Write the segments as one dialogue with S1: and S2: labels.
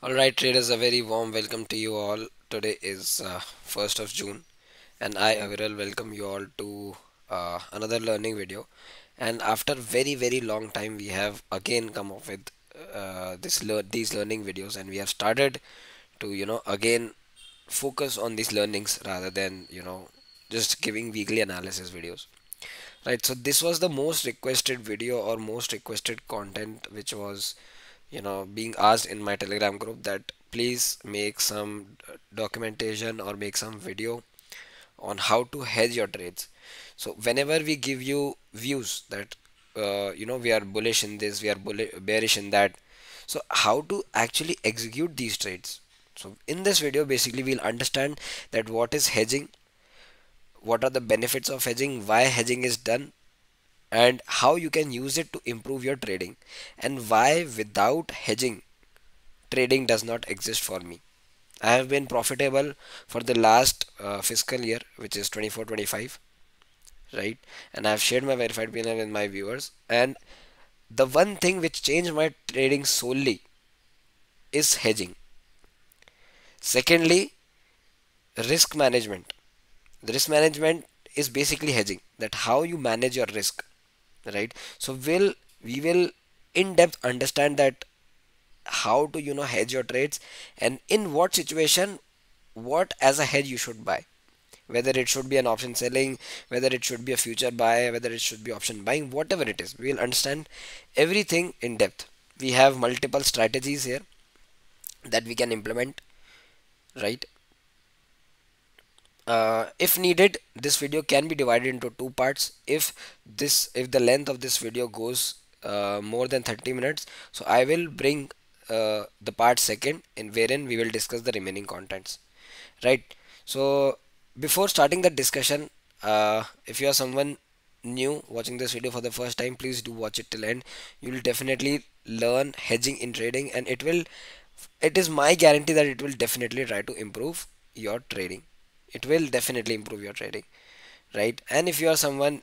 S1: Alright traders, a very warm welcome to you all. Today is 1st of June and I Aviral welcome you all to another learning video. And after very long time we have again come up with these learning videos, and we have started to again focus on these learnings rather than just giving weekly analysis videos. Right, so this was the most requested video or most requested content which was being asked in my telegram group, that please make some documentation or make some video on how to hedge your trades. So whenever we give you views that we are bullish in this, we are bearish in that, so how to actually execute these trades. So in this video basically we'll understand that what is hedging, what are the benefits of hedging, why hedging is done, and how you can use it to improve your trading, and why without hedging trading does not exist for me. I have been profitable for the last fiscal year, which is 24-25, right? And I have shared my verified PNL with my viewers. And the one thing which changed my trading solely is hedging. Secondly, risk management. The risk management is basically hedging. That how you manage your risk, right? So we will in depth understand that how to hedge your trades, and in what situation what as a hedge you should buy, whether it should be an option selling, whether it should be a future buy, whether it should be option buying, whatever it is, we will understand everything in depth. We have multiple strategies here that we can implement, right? If needed, this video can be divided into two parts. If the length of this video goes more than 30 minutes, so I will bring the part second, in wherein we will discuss the remaining contents, right? So before starting the discussion, if you are someone new watching this video for the first time, please do watch it till end. You will definitely learn hedging in trading, and it is my guarantee that it will definitely try to improve your trading. It will definitely improve your trading, right? And if you are someone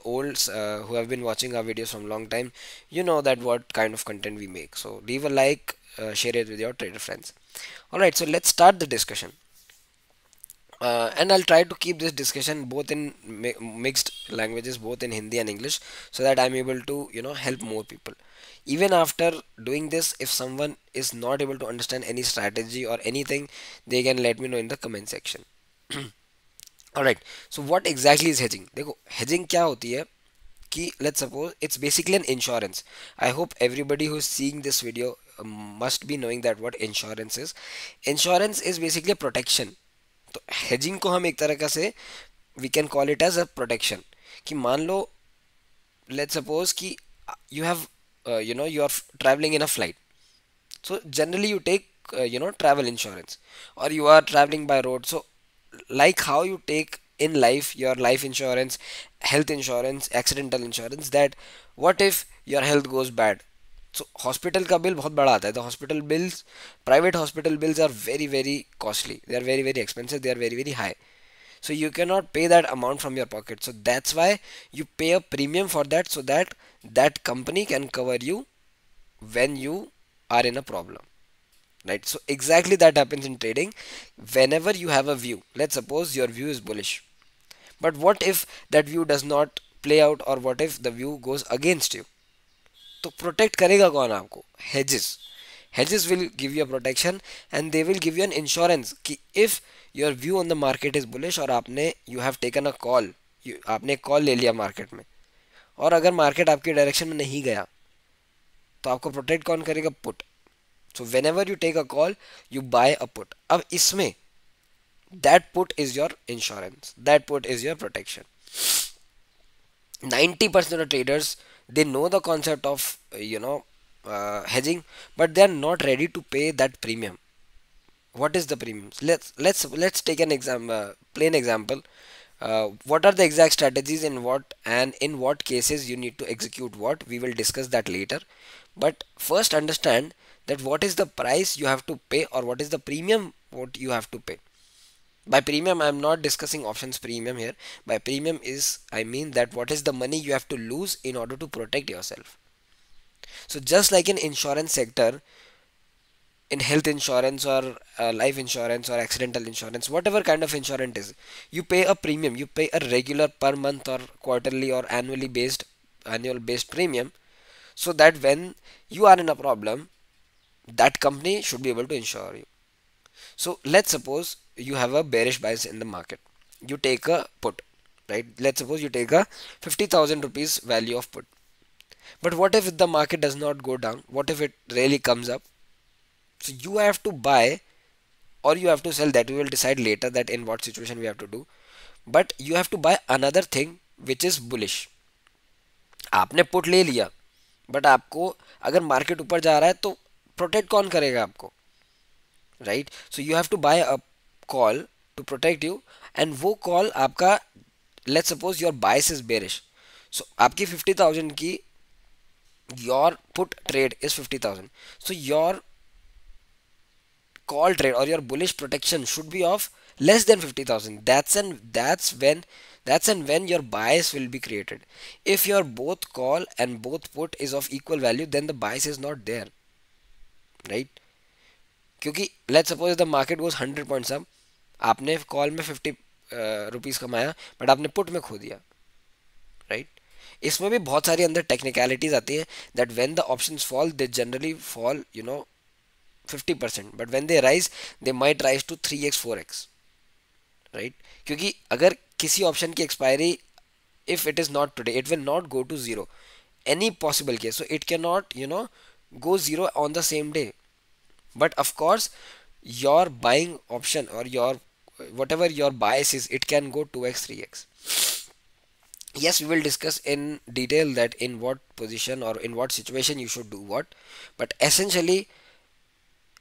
S1: old who have been watching our videos from long time, you know that what kind of content we make. So leave a like, share it with your trader friends. All right, so let's start the discussion. And I'll try to keep this discussion both in mixed languages, both in Hindi and English, so that I'm able to help more people. Even after doing this, if someone is not able to understand any strategy or anything, they can let me know in the comment section. Alright, so what exactly is hedging? देखो hedging क्या होती है कि let's suppose it's basically an insurance. I hope everybody who's seeing this video must be knowing that what insurance is. Insurance is basically a protection. तो hedging को हम एक तरह का से we can call it as a protection. कि मान लो let's suppose कि you have you are traveling in a flight. So generally you take travel insurance, or you are traveling by road. So like how you take in life your life insurance, health insurance, accidental insurance, that what if your health goes bad, so hospital का bill बहुत बड़ा आता है. The hospital bills, private hospital bills are very costly, they are very expensive, they are very high. So you cannot pay that amount from your pocket, so that's why you pay a premium for that, so that that company can cover you when you are in a problem, right? So exactly that happens in trading. Whenever you have a view, let's suppose your view is bullish, but what if that view does not play out, or what if the view goes against you? तो protect करेगा कौन आपको? hedges. Hedges will give you a protection, and they will give you an insurance कि if your view on the market is bullish और आपने you have taken a call, आपने call ले लिया मार्केट में, और अगर मार्केट आपके डायरेक्शन में नहीं गया, तो आपको प्रोटेक्ट कौन करेगा? Put. So whenever you take a call, you buy a put. अब इसमें that put is your insurance, that put is your protection. 90% of traders, they know the concept of hedging, but they are not ready to pay that premium. What is the premium? Let's take an example, plain example. What are the exact strategies, in what and in what cases you need to execute what, we will discuss that later. But first understand that what is the price you have to pay, or what is the premium what you have to pay. By premium, I am not discussing options premium here. By premium is, I mean that what is the money you have to lose in order to protect yourself. So just like in insurance sector, in health insurance or life insurance or accidental insurance, whatever kind of insurance is, you pay a premium, you pay a regular per month or quarterly or annual based premium, so that when you are in a problem, that company should be able to insure you. So let's suppose you have a bearish bias in the market. You take a put, right? Let's suppose you take a 50,000 rupees value of put. But what if the market does not go down? What if it really comes up? So you have to buy or you have to sell, that we will decide later that in what situation we have to do. But you have to buy another thing which is bullish. आपने put ले लिया, but आपको अगर market ऊपर जा रहा है तो प्रोटेक्ट कौन करेगा आपको, right? So you have to buy a call to protect you, and वो कॉल आपका, let's suppose your bias is bearish, so आपकी 50,000 की your put trade is 50,000, so your call trade or your bullish protection should be of less than 50,000. That's when your bias will be created. If your both call and both put is of equal value, then the bias is not there, right? क्योंकि let's suppose the market goes 100 points up, आपने call में 50 rupees कमाया, but आपने put में खो दिया, right? इसमें भी बहुत सारी अंदर टेक्निकलिटीज आती है, that when the options fall they generally fall 50%, but when they rise they might rise to 3x 4x, right? क्योंकि अगर किसी ऑप्शन की expiry, if it is not today, it will not go to zero any possible case, so it cannot go zero on the same day. But of course your buying option or your whatever your bias is, it can go 2x 3x. Yes, we will discuss in detail that in what position or in what situation you should do what, but essentially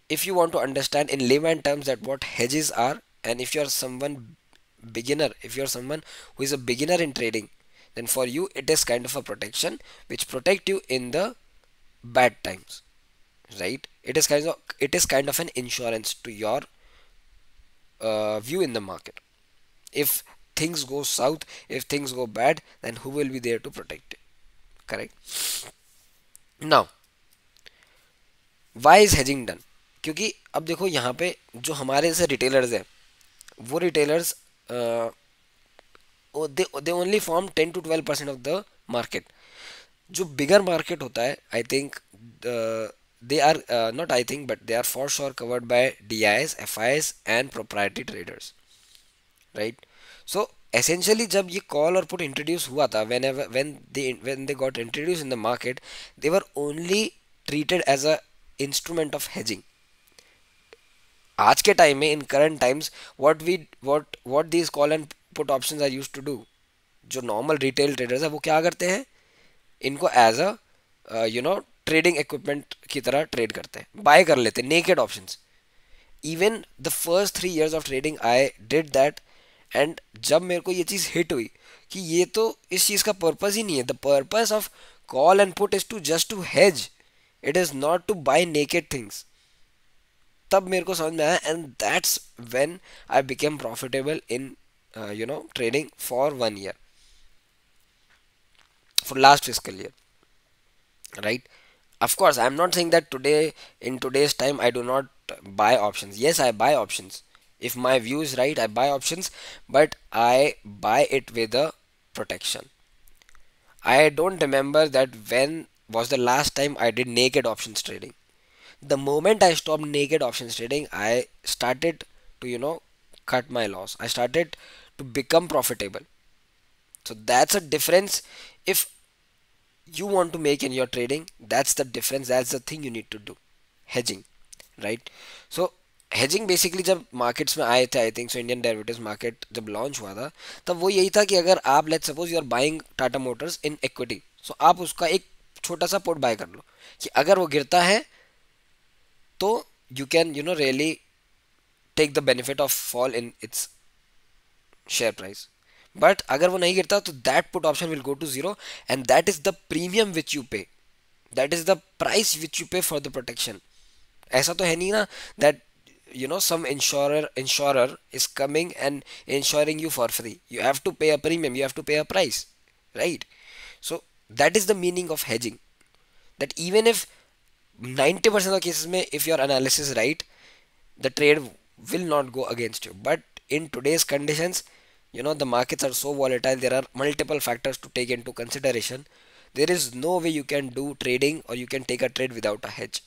S1: if you want to understand in layman terms that what hedges are, and if you're someone beginner, if you're someone who is a beginner in trading, then for you it is kind of a protection which protect you in the bad times, right? It is kind of an insurance to your view in the market. If things go south, if things go bad, then who will be there to protect it? Correct. Now why is hedging done? क्योंकि अब देखो यहाँ पे जो हमारे जैसे retailers हैं, वो retailers they only form 10 to 12% of the market. जो बिगर मार्केट होता है, I think they are not I think but they are for sure covered by DIs, FIs and proprietary traders, right? So essentially जब ये call और put introduce हुआ था, when they got introduced in the market, they were only treated as a instrument of hedging. आज के time में in current times what these call and put options are used to do, जो normal retail traders है वो क्या करते हैं, इनको एज अ ट्रेडिंग इक्विपमेंट की तरह ट्रेड करते हैं, बाय कर लेते हैं naked options. Even the first 3 years of trading I did that, and जब मेरे को ये चीज़ हिट हुई कि ये तो इस चीज़ का पर्पस ही नहीं है, the purpose of call and put is to just to hedge, it is not to buy naked things. तब मेरे को समझ में आया, and that's when I became profitable in trading for 1 year, for last fiscal year, right? Of course I'm not saying that in today's time I do not buy options. Yes, I buy options. If my view is right, I buy options, but I buy it with a protection. I don't remember that when was the last time I did naked options trading. The moment I stopped naked options trading, I started to cut my loss. I started to become profitable. So that's a difference. If you want to make in your trading, that's the difference, that's the thing you need to do. Hedging, right? So hedging basically जब markets में आए थे, I think so Indian derivatives market जब launch हुआ था, तब वो यही था कि अगर आप let's suppose you are buying Tata Motors in equity, so आप उसका एक छोटा सा पोर्ट बाय कर लो कि अगर वो गिरता है तो you can really take the benefit of fall in its share price. But अगर वो नहीं गिरता तो that put option will go to zero, and that is the premium which you pay, that is the price which you pay for the protection. ऐसा तो है नहीं ना that some insurer is coming and insuring you for free. You have to pay a premium, you have to pay a price, right? So that is the meaning of hedging, that even if 90% of cases में if your analysis is right, the trade will not go against you. But in today's conditions, the markets are so volatile, there are multiple factors to take into consideration. There is no way you can do trading or you can take a trade without a hedge.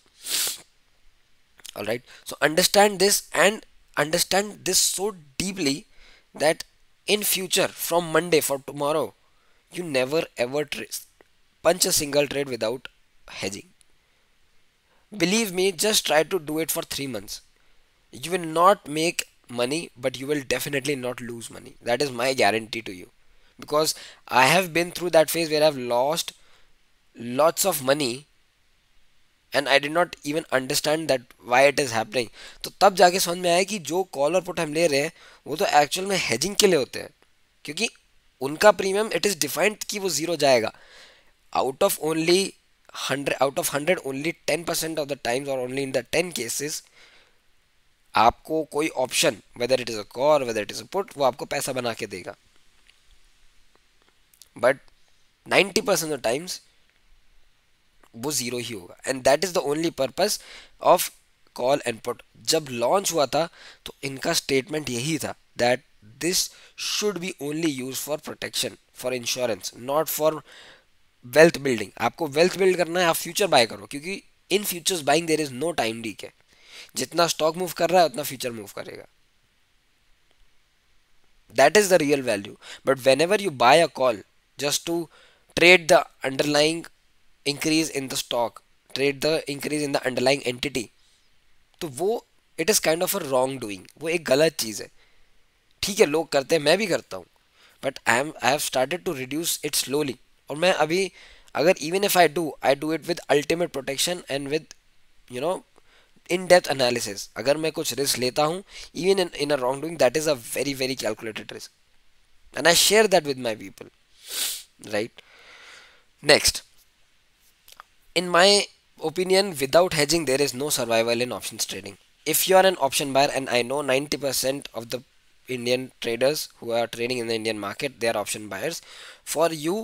S1: All right, so understand this, and understand this so deeply that in future, from Monday for tomorrow, you never ever punch a single trade without hedging. Believe me, just try to do it for 3 months. You will not make money, but you will definitely not lose money. That is my guarantee to you, because I have been through that phase where I've lost lots of money and I did not even understand that why it is happening. तो तब जाके समझ में आया कि जो call और put हम ले रहे हैं वो तो एक्चुअल में हेजिंग के लिए होते हैं, क्योंकि उनका प्रीमियम इट इज डिफाइंड कि वो जीरो जाएगा. Out of only 100, out of 100 only 10% of the times और ओनली इन द 10 केसेस आपको कोई option, whether it is a call whether it is a put, वो आपको पैसा बना के देगा. बट 90% ऑफ टाइम्स वो जीरो ही होगा. And that is the only purpose of call and put. जब लॉन्च हुआ था तो इनका स्टेटमेंट यही था that this should be only use for protection, for insurance, not for wealth building. आपको वेल्थ बिल्ड करना है, आप फ्यूचर बाय करो, क्योंकि in futures buying there is no time leak है. जितना स्टॉक मूव कर रहा है उतना फ्यूचर मूव करेगा. That is the real value. But whenever you buy a call just to trade the underlying increase in the stock, trade the increase in the underlying entity, तो वो it is kind of a wrong doing. वो एक गलत चीज़ है. ठीक है, लोग करते हैं, मैं भी करता हूँ, but I have started to reduce it slowly. और मैं अभी, अगर even if I do it with ultimate protection and with you know in depth analysis. अगर मैं कुछ रिस्क लेता हूँ even in a wrong doing, that is a very very calculated risk, and I share that with my people, right? Next, in my opinion, without hedging there is no survival in options trading. If you are an option buyer, and I know 90% of the Indian traders who are trading in the Indian market, they are option buyers. For you,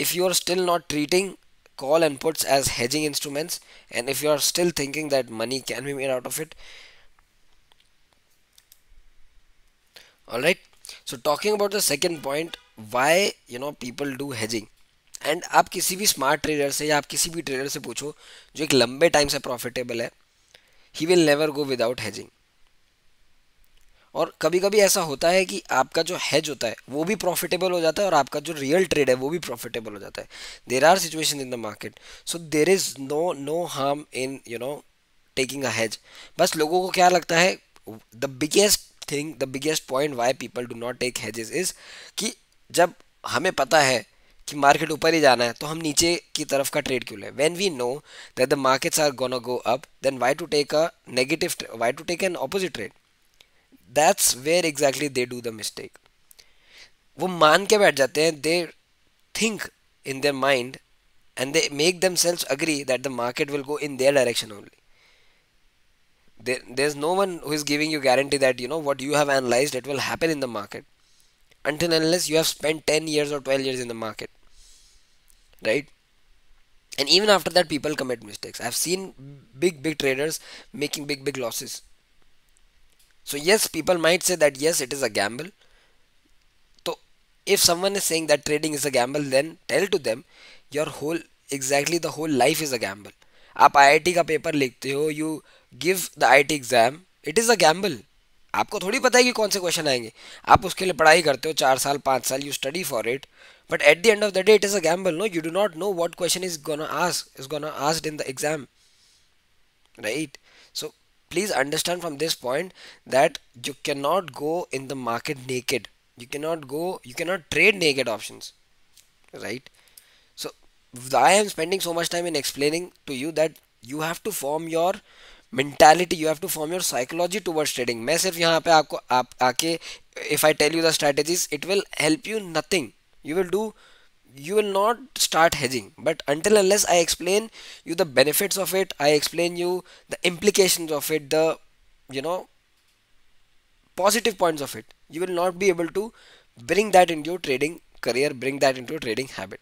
S1: if you are still not treating call and puts as hedging instruments, and if you are still thinking that money can be made out of it, all right. So talking about the second point, why people do hedging. And आप किसी भी smart trader से या आप किसी भी trader से पूछो जो एक लंबे टाइम से प्रॉफिटेबल है, he will never go without hedging. और कभी कभी ऐसा होता है कि आपका जो हेज होता है वो भी प्रॉफिटेबल हो जाता है और आपका जो रियल ट्रेड है वो भी प्रॉफिटेबल हो जाता है. There are situation in the market, so there is no harm in taking a hedge. बस लोगों को क्या लगता है, the biggest thing, the biggest point why people do not take hedges is कि जब हमें पता है कि मार्केट ऊपर ही जाना है तो हम नीचे की तरफ का ट्रेड क्यों लें. When we know that the markets are gonna go up, then why to take a negative, why to take an opposite trade. That's where exactly they do the mistake. वो मान के बैठ जाते हैं, they think in their mind and they make themselves agree that the market will go in their direction only. There's no one who is giving you guarantee that what you have analyzed it will happen in the market, until and unless you have spent 10 years or 12 years in the market, right? And even after that people commit mistakes. I've seen big traders making big losses. So yes, people might say that yes, it is a gamble. So if someone is saying that trading is a gamble, then tell to them your whole, exactly the whole life is a gamble. आप IIT का paper लिखते हो, you give the IIT exam, it is a Gamble. आपको थोड़ी पता है कि कौन से क्वेश्चन आएंगे. आप उसके लिए पढ़ाई करते हो 4 साल 5 साल, you study for it, but at the end of the day it is a gamble. No, you do not know what question is gonna asked in the exam, right? So please understand from this point that you cannot go in the market naked. You cannot trade naked options, right? So I am spending so much time in explaining to you that you have to form your mentality, you have to form your psychology towards trading. मैं सिर्फ यहाँ पे आपको आप आके if I tell you the strategies, it will help you nothing. You will not start hedging, but until unless I explain you the benefits of it, I explain you the implications of it, the you know positive points of it, you will not be able to bring that into your trading career, bring that into your trading habit.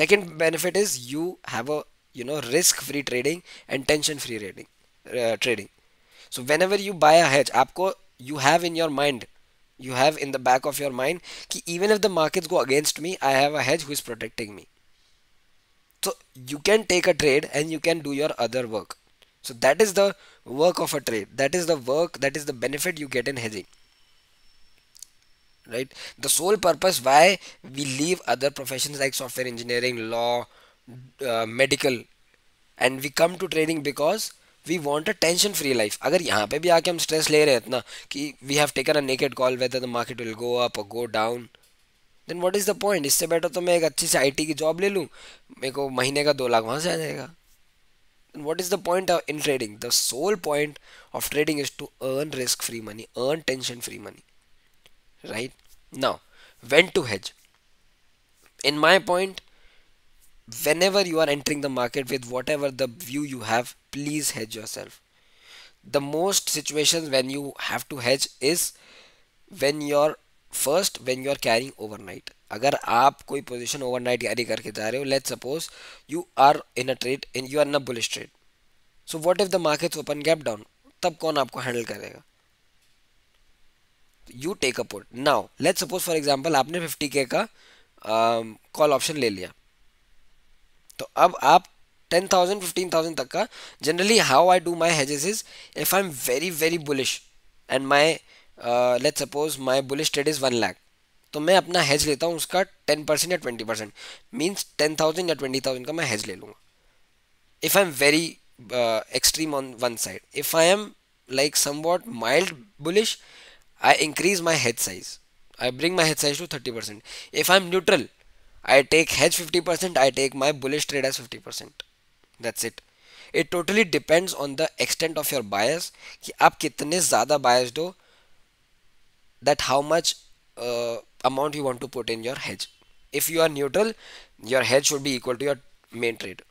S1: Second benefit is you have a risk free trading and tension free trading. So whenever you buy a hedge, आपको you have in your mind, you have in the back of your mind कि even if the markets go against me, I have a hedge who is protecting me. So you can take a trade and you can do your other work. So that is the work of a trade. That is the work, that is the benefit you get in hedging. Right? The sole purpose why we leave other professions like software engineering, law, medical, and we come to trading because we want a tension free life. अगर यहाँ पे भी आके हम stress ले रहे हैं इतना कि we have taken a naked call whether the market will go up or go down, then what is the point? इससे बेटर तो मैं एक अच्छी सी आईटी की जॉब ले लूँ, मेरे को महीने का 2 लाख वहाँ से आ जाएगा. Then what is the point in trading? The sole point of trading is to earn risk free money, earn tension free money. Right? Now, when to hedge? In my point, whenever you are entering the market with whatever the view you have, please hedge yourself. The most situations when you have to hedge is when you're when you're carrying overnight. अगर आप कोई position overnight carry करके जा रहे हो, let's suppose you are in a trade in you are in a bullish trade, so what if the markets open gap down, तब कौन आपको हैंडल करेगा? You take a put. Now let's suppose for example आपने 50K का call option ले लिया, तो अब आप 10,000 15,000 तक का, generally how I do my hedges is, if I am very very bullish and my let's suppose my bullish trade is 1 lakh, तो मैं अपना हेज लेता हूँ उसका 10% या 20%, मीन्स 10,000 या 20,000 का मैं हेज ले लूँगा. If I'm very extreme on one side, if I am like somewhat mild bullish, I increase my hedge size. I bring my hedge size to 30%. If I'm neutral, I take hedge 50%, I take my bullish trade as 50%. That's it. It totally depends on the extent of your bias, कि आप कितने ज़्यादा biased हो, that how much amount you want to put in your hedge. If you are neutral, your hedge should be equal to your main trade.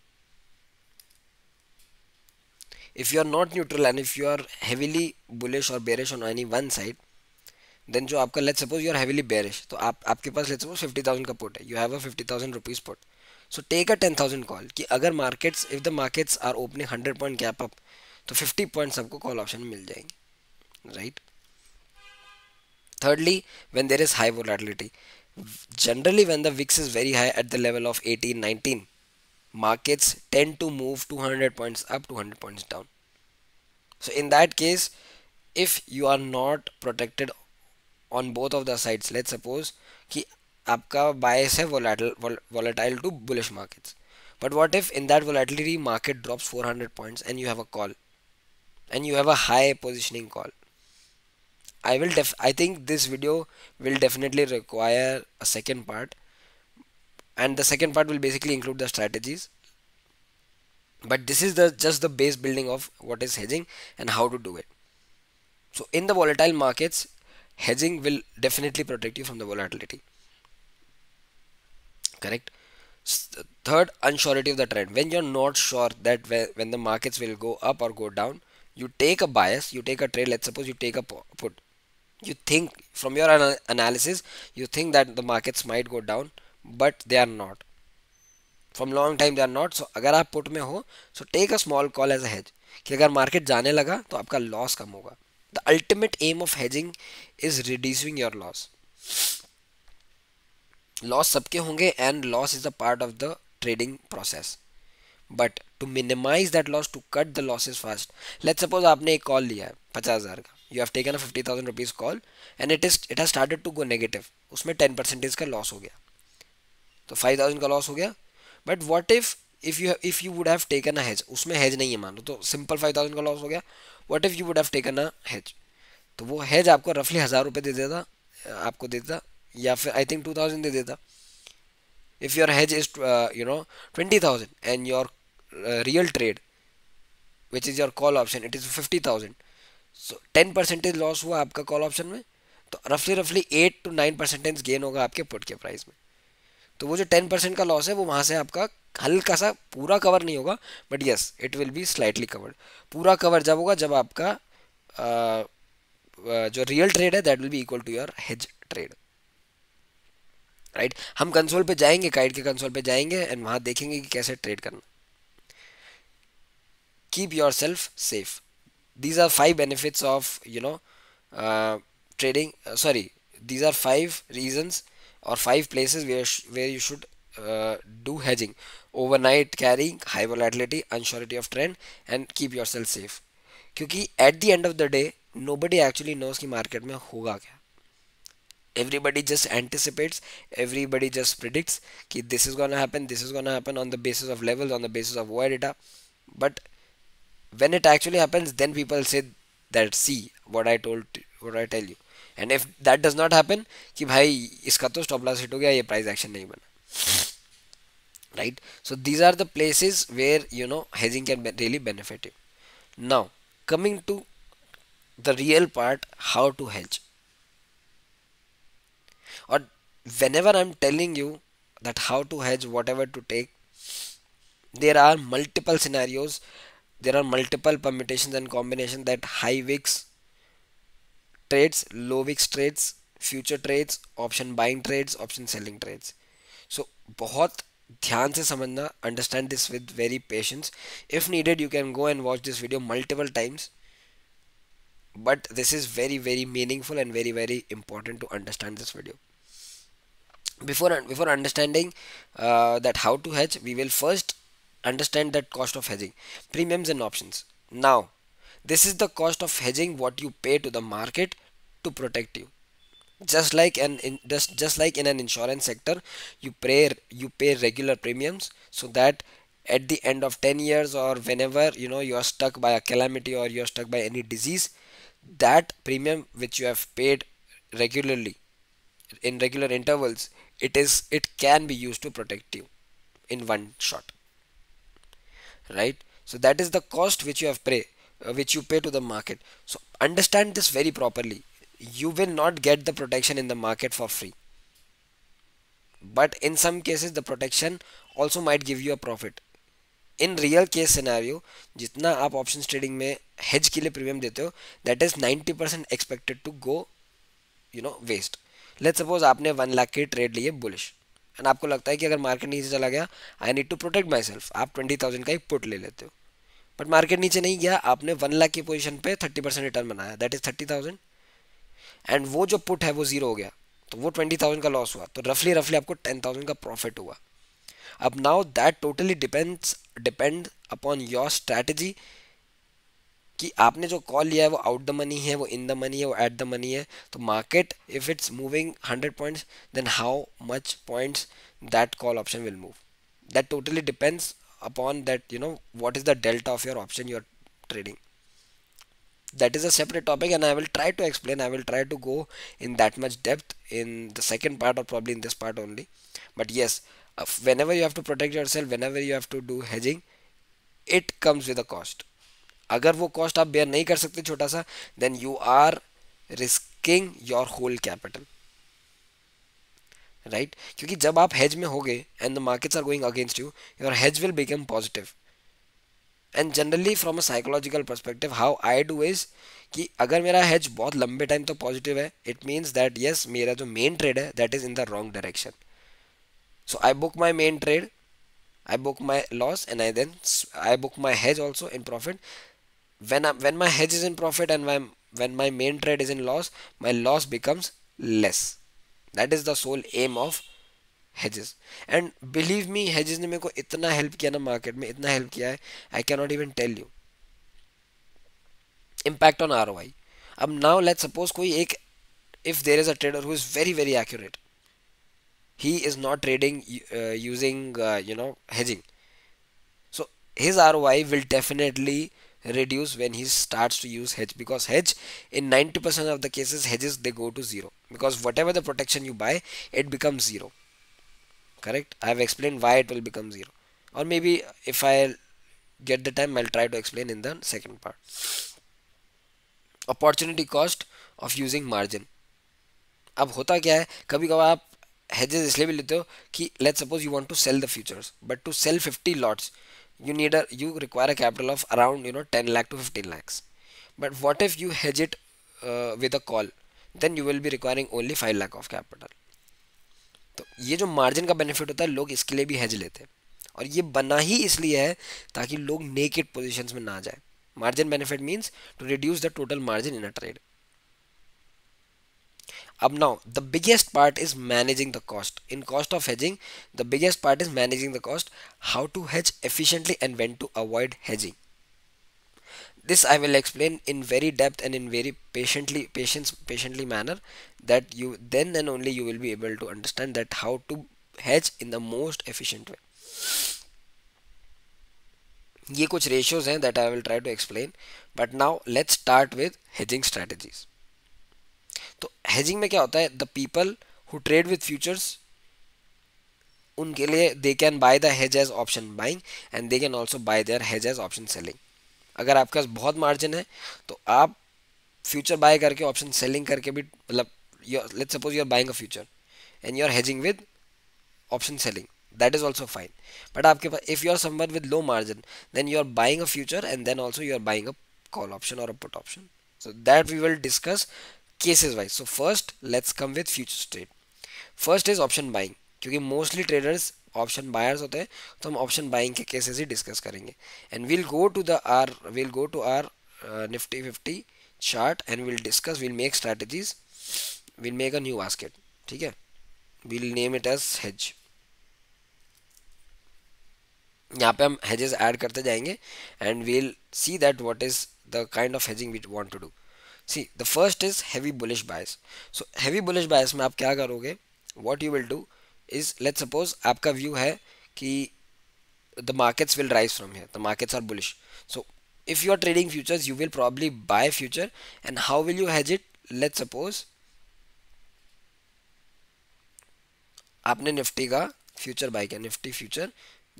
S1: If you are not neutral and if you are heavily bullish or bearish on any one side, then जो आपका, let's suppose you are heavily bearish, तो आपके पास let's suppose 50,000 का put है, you have a 50,000 rupees put, so take a 10,000 call कि अगर markets, if the markets are opening 100 point gap up, तो 50 points आपको call option में मिल जाएंगे. Right? Thirdly, when there is high volatility, generally when the VIX is very high at the level of 18 19, markets tend to move 200 points up, 200 points down. So in that case, if you are not protected on both of the sides, let's suppose कि आपका bias है volatile to bullish markets, but what if in that volatility market drops 400 points and you have a call and you have a high positioning call? I think this video will definitely require a second part, and the second part will basically include the strategies, but this is the just the base building of what is hedging and how to do it. So in the volatile markets, hedging will definitely protect you from the volatility. Correct. Third, unsurety of the trend. When you're not sure that when the markets will go up or go down, you take a bias, you take a trade. Let's suppose you take a put. You think from your analysis, you think that the markets might go down, but they are not. From long time they are not. So अगर आप put में हो, so take a small call as a hedge कि अगर market जाने लगा तो आपका loss कम होगा. The ultimate aim of hedging is reducing your loss. Loss सबके होंगे and loss is a part of the trading process. But to minimize that loss, to cut the losses fast, let's suppose आपने एक call लिया है 50,000 का, you have taken a 50,000 rupees call and it has started to go negative, उसमें 10% का loss हो गया, तो 5,000 का loss हो गया. But what if you would have taken a hedge, उसमें hedge नहीं है मान लो, तो simple 5,000 का loss हो गया. What if you would have taken a hedge, तो वो hedge आपको roughly 1,000 रुपये दे देता, आपको देता, या फिर I think 2,000 दे देता. If your hedge is 20,000 and your real trade, which is your call option, it is 50,000, so 10% loss हुआ आपका कॉल ऑप्शन में, तो रफली 8 to 9% गेन होगा आपके पुट के प्राइस में. तो वो जो 10% का लॉस है वो वहाँ से आपका हल्का सा, पूरा कवर नहीं होगा, but yes it will be slightly covered. पूरा कवर जब होगा जब आपका जो रियल ट्रेड है that will be equal to your hedge trade. Right? हम कंसोल पे जाएंगे, काइट के कंसोल पे जाएंगे एंड वहाँ देखेंगे कि कैसे ट्रेड करना. keep yourself safe. These are five benefits of uh, trading. Sorry, these are five reasons or five places where you should do hedging: overnight carrying, high volatility, unsurety of trend, and keep yourself safe. क्योंकि at the end of the day nobody actually knows कि market में होगा क्या. Everybody just anticipates, everybody just predicts कि this is gonna happen, this is gonna happen on the basis of levels, on the basis of OI data. But when it actually happens, then people say that see what I tell you. And if that does not happen कि भाई इसका तो stop loss hit हो गया, ये price action नहीं बना, right? So these are the places where hedging can really benefit you. Now coming to the real part, how to hedge, or whenever I'm telling you that how to hedge, whatever to take, there are multiple scenarios, there are multiple permutations and combinations, that high wicks trades, low wicks trades, future trades, option buying trades, option selling trades. So बहुत ध्यान से समझना, understand this with very patience. If needed you can go and watch this video multiple times, but this is very very meaningful and very very important to understand this video. Before understanding that how to hedge, we will first understand that cost of hedging, premiums and options. Now this is the cost of hedging, what you pay to the market to protect you. Just like in an insurance sector, you pay regular premiums, so that at the end of 10 years, or whenever you are stuck by a calamity or you are stuck by any disease, that premium which you have paid regularly in regular intervals, it can be used to protect you in one shot, right? So that is the cost which you pay to the market. So understand this very properly. You will not get the protection in the market for free, but in some cases the protection also might give you a profit. In real case scenario, जितना आप options trading में hedge के लिए premium देते हो, that is 90% expected to go waste. Let's suppose आपने 1 लाख की trade ली है bullish, एंड आपको लगता है कि अगर मार्केट नीचे चला गया, I need to protect myself, आप 20,000 का एक पुट ले लेते हो. बट मार्केट नीचे नहीं गया, आपने 1 लाख की पोजीशन पे 30% रिटर्न बनाया, दैट इज 30,000, एंड वो जो पुट है वो जीरो हो गया, तो वो 20,000 का लॉस हुआ, तो रफली रफली आपको 10,000 का प्रॉफिट हुआ. अब now that totally depend upon your strategy, कि आपने जो कॉल लिया है वो आउट द मनी है, वो इन द मनी है, वो एट द मनी है. तो market if it's moving 100 points, then how much points that call option will move, that totally depends upon that what is the delta of your option you are trading. That is a separate topic, and I will try to explain, I will try to go in that much depth in the second part, or probably in this part only. But yes, whenever you have to protect yourself, whenever you have to do hedging, it comes with a cost. अगर वो cost आप bear नहीं कर सकते छोटा सा, then you are risking your whole capital, right? क्योंकि जब आप हेज में होगे and the markets are going against you, your hedge will become positive. And generally from a psychological perspective, how I do is कि अगर मेरा hedge बहुत लंबे टाइम तक पॉजिटिव है, इट मीन्स दैट यस, मेरा जो मेन ट्रेड है that is in the wrong direction. So I book my main trade, I book my loss, and I book my hedge also in profit. When my hedge is in profit and when my main trade is in loss, my loss becomes less. That is the sole aim of hedges. And believe me, hedges ने मेरे को इतना help किया ना market में, इतना help किया है, I cannot even tell you. Impact on ROI. अब now let's suppose कोई एक, if there is a trader who is very very accurate, he is not trading using hedging, so his ROI will definitely reduce when he starts to use hedge, because hedge in 90% of the cases, hedges they go to zero, because whatever the protection you buy, it becomes zero. Correct? I have explained why it will become zero, or maybe if I get the time I'll try to explain in the second part. Opportunity cost of using margin. अब होता क्या है, कभी कभार आप hedges इसलिए भी लेते हो कि let's suppose you want to sell the futures, but to sell 50 lots you require a capital of around 10 lakh to 15 lakhs. But what if you hedge it with a call, then you will be requiring only 5 lakh of capital. तो ये जो margin का benefit होता है, लोग इसके लिए भी हेज लेते हैं. और ये बना ही इसलिए है ताकि लोग नेकेड पोजीशंस में ना जाए. Margin benefit means to reduce the total margin in a trade. अब now the biggest part is managing the cost. In cost of hedging, the biggest part is managing the cost, how to hedge efficiently and when to avoid hedging. This I will explain in very depth and in very patiently manner, that you then and only you will be able to understand that how to hedge in the most efficient way. ये कुछ ratios हैं that I will try to explain, but now let's start with hedging strategies. तो hedging में क्या होता है, the people who trade with futures, उनके लिए they can buy the hedge as option buying and they can also buy their hedge as option selling. अगर आपके पास बहुत मार्जिन है तो आप फ्यूचर बाय करके ऑप्शन सेलिंग करके भी, मतलब let's suppose you are buying a future and you are hedging with option selling, that is also fine. But आपके पास, if you are someone with low margin, then you are buying a future and then also you are buying a call option or a put option. So that we will discuss cases wise. So first let's come with future trade. First is option buying, क्योंकि mostly traders option buyers होते हैं, तो हम option buying के cases ही discuss करेंगे. And will go to our Nifty 50 chart and will discuss, will make strategies, will make a new basket. ठीक है, will name it as hedge. यहाँ पे हम hedges ऐड करते जाएंगे and we'll see that what is the kind of hedging we want to do. See, the first is heavy bullish bias. So heavy bullish bias में आप क्या करोगे, what you will do is, let's suppose आपका view है कि the markets will rise from here, the markets are bullish. So if you are trading futures, you will probably buy future. And how will you hedge it? Let's suppose आपने निफ्टी का future buy किया, Nifty future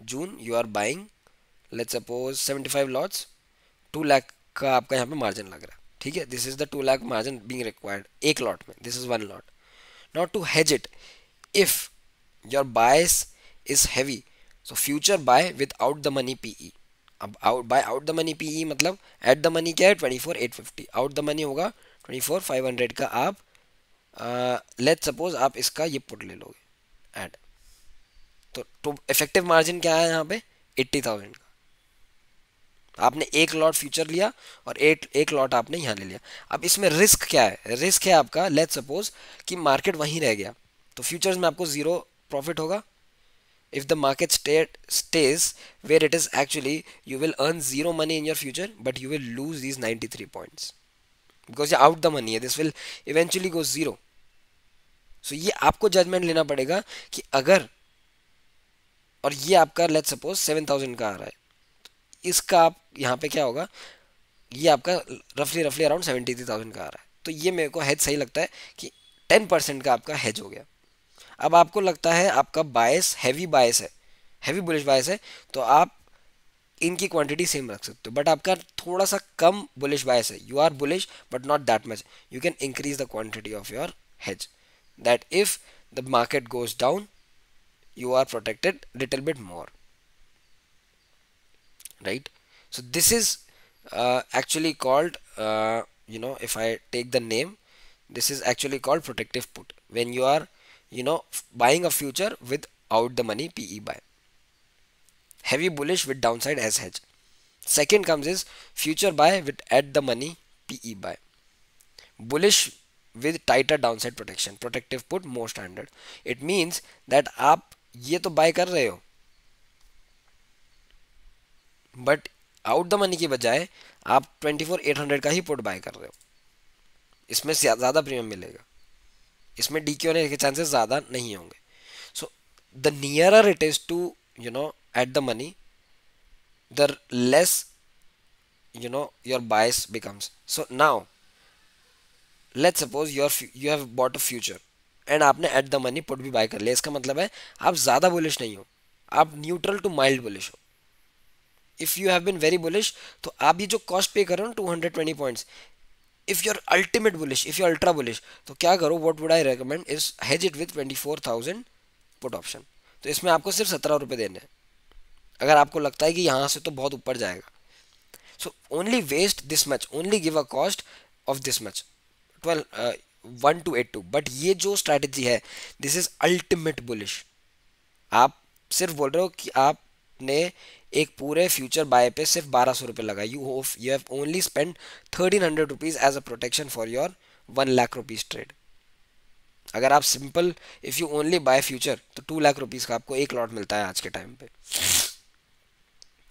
S1: June, you are buying let's suppose 75 lots, 2 lakh का आपका यहाँ पे margin लग रहा है. ठीक है, this is the 2 lakh margin being required एक लॉट में, this is one lot. Now to hedge it, if your bias is heavy, so future buy without the money PE. अब buy out the money PE मतलब at the money क्या है 24,850, out the money होगा 24,500 का. आप let's suppose आप इसका ये पुट ले लोगे एड, तो इफेक्टिव मार्जिन क्या है यहाँ पे 80,000 का. आपने एक लॉट फ्यूचर लिया और एक लॉट आपने यहाँ ले लिया. अब इसमें रिस्क क्या है, रिस्क है आपका, लेट्स सपोज कि मार्केट वहीं रह गया, तो फ्यूचर्स में आपको जीरो प्रॉफिट होगा. If the market stays where it is, actually you will earn zero money in your future, but you will lose these 93 points because you're out the money. This will eventually go zero. So ये आपको judgement लेना पड़ेगा कि अगर, और ये आपका let's suppose 7,000 का आ रहा है, इसका आप यहाँ पे क्या होगा, ये आपका रफली अराउंड 73,000 का आ रहा है. तो ये मेरे को हेज सही लगता है कि 10% का आपका हेज हो गया. अब आपको लगता है आपका बायस हैवी बायस है, हैवी बुलिश बायस है, तो आप इनकी क्वांटिटी सेम रख सकते हो. बट आपका थोड़ा सा कम बुलिश बायस है, you are bullish but not that much, you can increase the quantity of your hedge, that if the market goes down you are protected little bit more, right? So this is actually called if I take the name, this is actually called protective put, when you are buying a future without the money PE buy. Heavy bullish with downside as hedge. Second comes is future buy with at the money PE buy. Bullish with tighter downside protection, protective put more standard. It means that आप ये तो bye कर रहे हो but out the money की बजाय आप 24,800 का ही पुट बाय कर रहे हो. इसमें ज़्यादा प्रीमियम मिलेगा, इसमें डी होने के चांसेस ज़्यादा नहीं होंगे. So the nearer it is to at the money, the less your bias becomes. So now let's suppose you have bought a future and आपने एट द मनी पुट भी buy कर लिया. इसका मतलब है आप ज़्यादा बुलिश नहीं हो, आप न्यूट्रल टू माइल्ड बुलिश हो. If you have been very bullish, तो आप ये जो कॉस्ट पे कर रहे हो 220 points, if you are ultimate bullish, if you are ultra bullish, तो क्या करो, what would I recommend is hedge it with 24,000 put option. तो इसमें आपको सिर्फ 17 रुपये देने हैं अगर आपको लगता है कि यहाँ से तो बहुत ऊपर जाएगा. So only waste this much, only give a cost of this much, 1282. But ये जो स्ट्रैटेजी है, दिस इज अल्टीमेट बुलिश. आप सिर्फ बोल रहे हो कि आप आपने एक पूरे फ्यूचर बाय पे सिर्फ 1200 रुपये लगा, you have only spend 1300 rupees as a protection for your 1 lakh rupees trade. अगर आप simple if you only buy future तो 2 लाख रुपीज का आपको एक लॉट मिलता है आज के टाइम पे,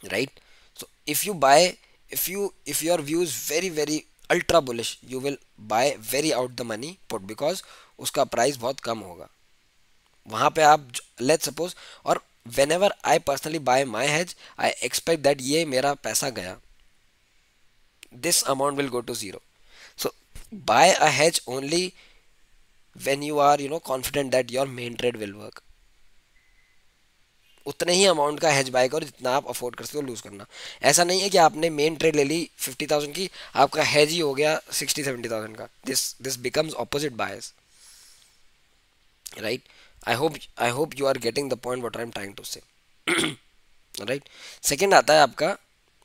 S1: right. So if you buy, if your view is very ultra bullish, you will buy very out the money put because उसका प्राइस बहुत कम होगा वहां पे आप लेट्स सपोज। और whenever I personally buy my hedge I expect that ये मेरा पैसा गया, this amount will go to zero. So buy a hedge only when you are confident that your main trade will work। उतने ही amount का hedge bye करो जितना आप afford कर सकते हो लूज करना। ऐसा नहीं है कि आपने मेन ट्रेड ले ली 50,000 की, आपका हेज ही हो गया 60-70,000 का। This becomes opposite bias, right. I hope you are getting the point what I am trying to say, right. Second आता है आपका,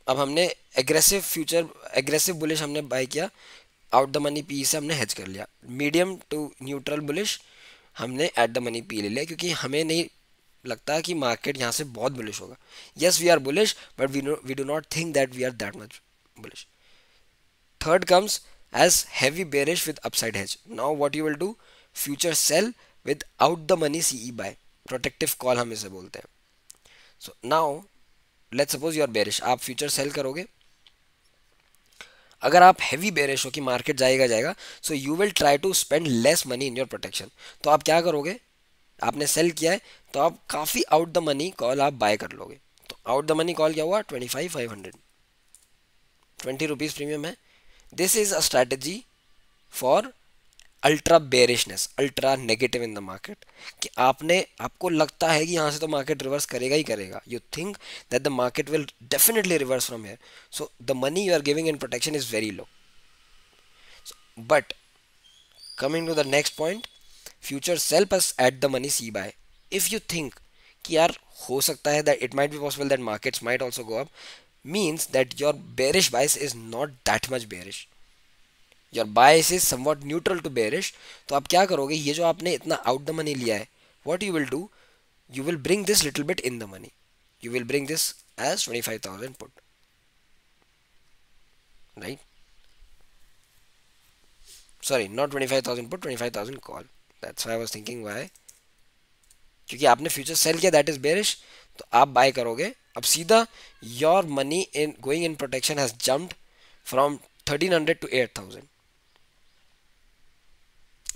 S1: अब हमने एग्रेसिव बुलिश हमने बाय किया, आउट द मनी पी से हमने हेज कर लिया। मीडियम टू न्यूट्रल बुलिश हमने एट द मनी पी ले लिया, क्योंकि हमें नहीं लगता है कि मार्केट यहाँ से बहुत बुलिश होगा। Yes we are bullish but we do not think that we are that much bullish. Third comes as heavy bearish with upside hedge. Now what you will do, future sell with out the money CE buy, protective call हम इसे बोलते हैं। So now let's suppose you are bearish, आप future sell करोगे। अगर आप heavy bearish हो कि मार्केट जाएगा, so you will try to spend less money in your protection. तो आप क्या करोगे, आपने सेल किया है तो आप काफ़ी आउट द मनी कॉल आप बाय कर लोगे। तो आउट द मनी कॉल क्या हुआ, 25,500, 20 रुपीज़ प्रीमियम है। This is a strategy for ultra bearishness, ultra negative in the market, कि आपको लगता है कि यहाँ से तो मार्केट रिवर्स करेगा ही करेगा, you think that the market will definitely reverse from here, so the money you are giving in protection is very low. But coming to the next point, future sell plus at the money C buy. If you think कि यार हो सकता है that it might be possible that markets might also go up, means that your bearish bias is not that much bearish, your bias is somewhat neutral to bearish. तो आप क्या करोगे, ये जो आपने इतना आउट द मनी लिया है, what you will do, you will bring this little bit in the money, you will bring this as 25,000 put, right. Sorry not 25,000 put, 25,000 call, that's why I was thinking why, क्योंकि आपने future sell किया that is bearish, तो आप buy करोगे। अब सीधा your money in going in protection has jumped from 1300 to 8,000।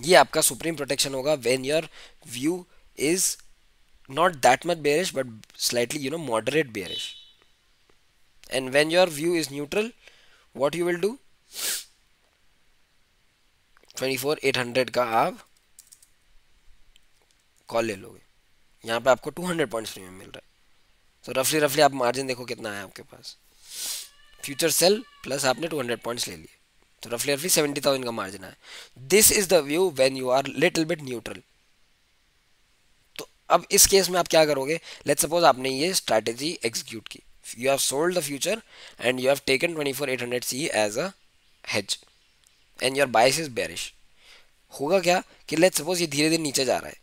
S1: ये आपका सुप्रीम प्रोटेक्शन होगा when your view is not that much bearish but slightly moderate bearish, and when your view is neutral what you will do, 24,800 का आप call ले लोगे। यहाँ पे आपको 200 पॉइंट्स प्रीमियम मिल रहा है। तो रफली आप मार्जिन देखो कितना है आपके पास, फ्यूचर सेल प्लस आपने 200 पॉइंट्स ले लिए, तो रफली 70,000 का मार्जिन है। This is the view when you are little bit neutral. तो अब इस केस में आप क्या करोगे, लेट्स सपोज आपने ये स्ट्रैटेजी एग्जीक्यूट की, you have sold the future and you have taken 24,800 C as a hedge and your bias is bearish. होगा क्या कि लेट्स सपोज ये धीरे धीरे नीचे जा रहा है,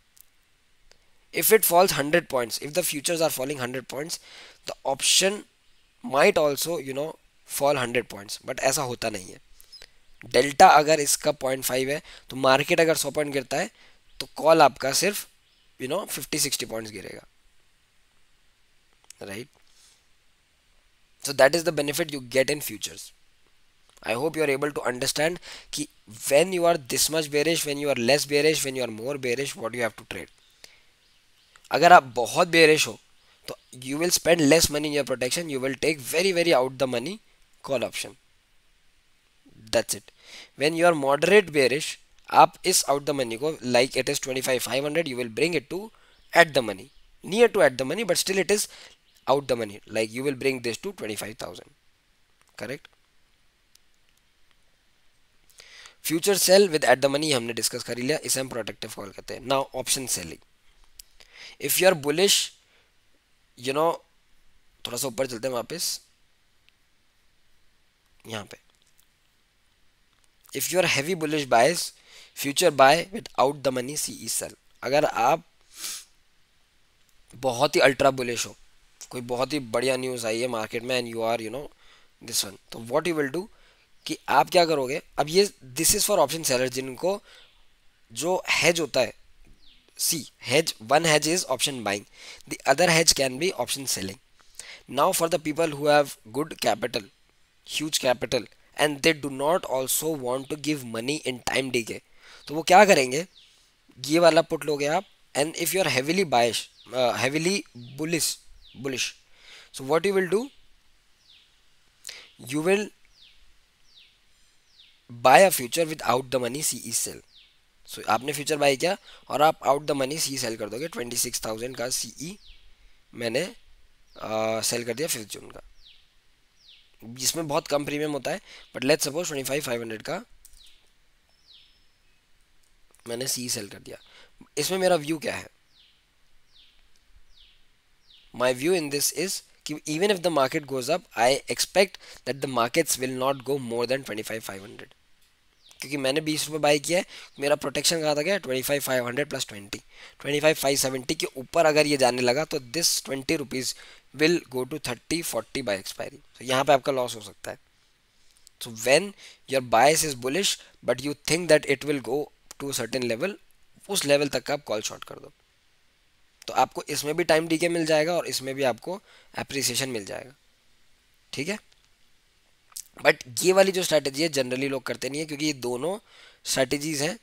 S1: if it falls 100 points, if the futures are falling 100 points, the option might also fall 100 points, but ऐसा होता नहीं है। डेल्टा अगर इसका 0.5 है तो मार्केट अगर 100 पॉइंट गिरता है तो कॉल आपका सिर्फ 50-60 पॉइंट्स गिरेगा, right. So that is the benefit you get in futures. I hope you are able to understand कि when you are this much bearish, when you are less bearish, when you are more bearish, what you have to trade. अगर आप बहुत bearish हो तो you will spend less money in your protection, you will take very out the money call option, that's it. When you are moderate bearish, आप इस out the money को like it is 25,500, you will bring it to at the money, near to at the money, but still it is out the money, like you will bring this to 25,000, correct. Future sell with at the money हमने discuss कर लिया, इसे हम protective call कहते हैं। Now option selling, if you are bullish, थोड़ा सा ऊपर चलते हैं वापस यहाँ पे, if you are heavy bullish bias, future buy with out the money CE sell. अगर आप बहुत ही अल्ट्रा बुलिश हो कोई बहुत ही बढ़िया न्यूज़ आई है मार्केट में and you are this one, तो व्हाट यू विल डू कि आप क्या करोगे, अब ये this is for option seller जिनको जो हेज होता है, सी hedge, one hedge is option buying, the other hedge can be option selling. Now for the people who have good capital, huge capital, and they do not also want to give money in time decay, तो वो क्या करेंगे, ये वाला put लोगे आप, and if you are heavily biased, heavily bullish, so what you will do, you will buy a future without the money CE sell. सो आपने future buy किया और आप out the money C sell कर दोगे, 26,000 का CE मैंने cell कर दिया 5 जून का, जिसमें बहुत कम प्रीमियम होता है, बट लेट्स सपोज 25,500 का मैंने सी सेल कर दिया। इसमें मेरा व्यू क्या है, माई व्यू इन दिस इज कि even if the market goes up I expect that the markets will not go more than 25,500, क्योंकि मैंने 20 रुपये बाई किया है, मेरा प्रोटेक्शन कहा था क्या, 25,500 प्लस 25,570 के ऊपर अगर ये जाने लगा तो this 20 rupees will go to 30-40 by expiry, तो यहाँ पे आपका लॉस हो सकता है। So when your bias is bullish but you think that it will go to certain level, उस लेवल तक का आप कॉल शॉर्ट कर दो, तो आपको इसमें भी टाइम डीके मिल जाएगा और इसमें भी आपको एप्रिसिएशन मिल जाएगा, ठीक है। बट ये वाली जो स्ट्रैटेजी है जनरली लोग करते नहीं है, क्योंकि ये दोनों स्ट्रैटेजीज हैं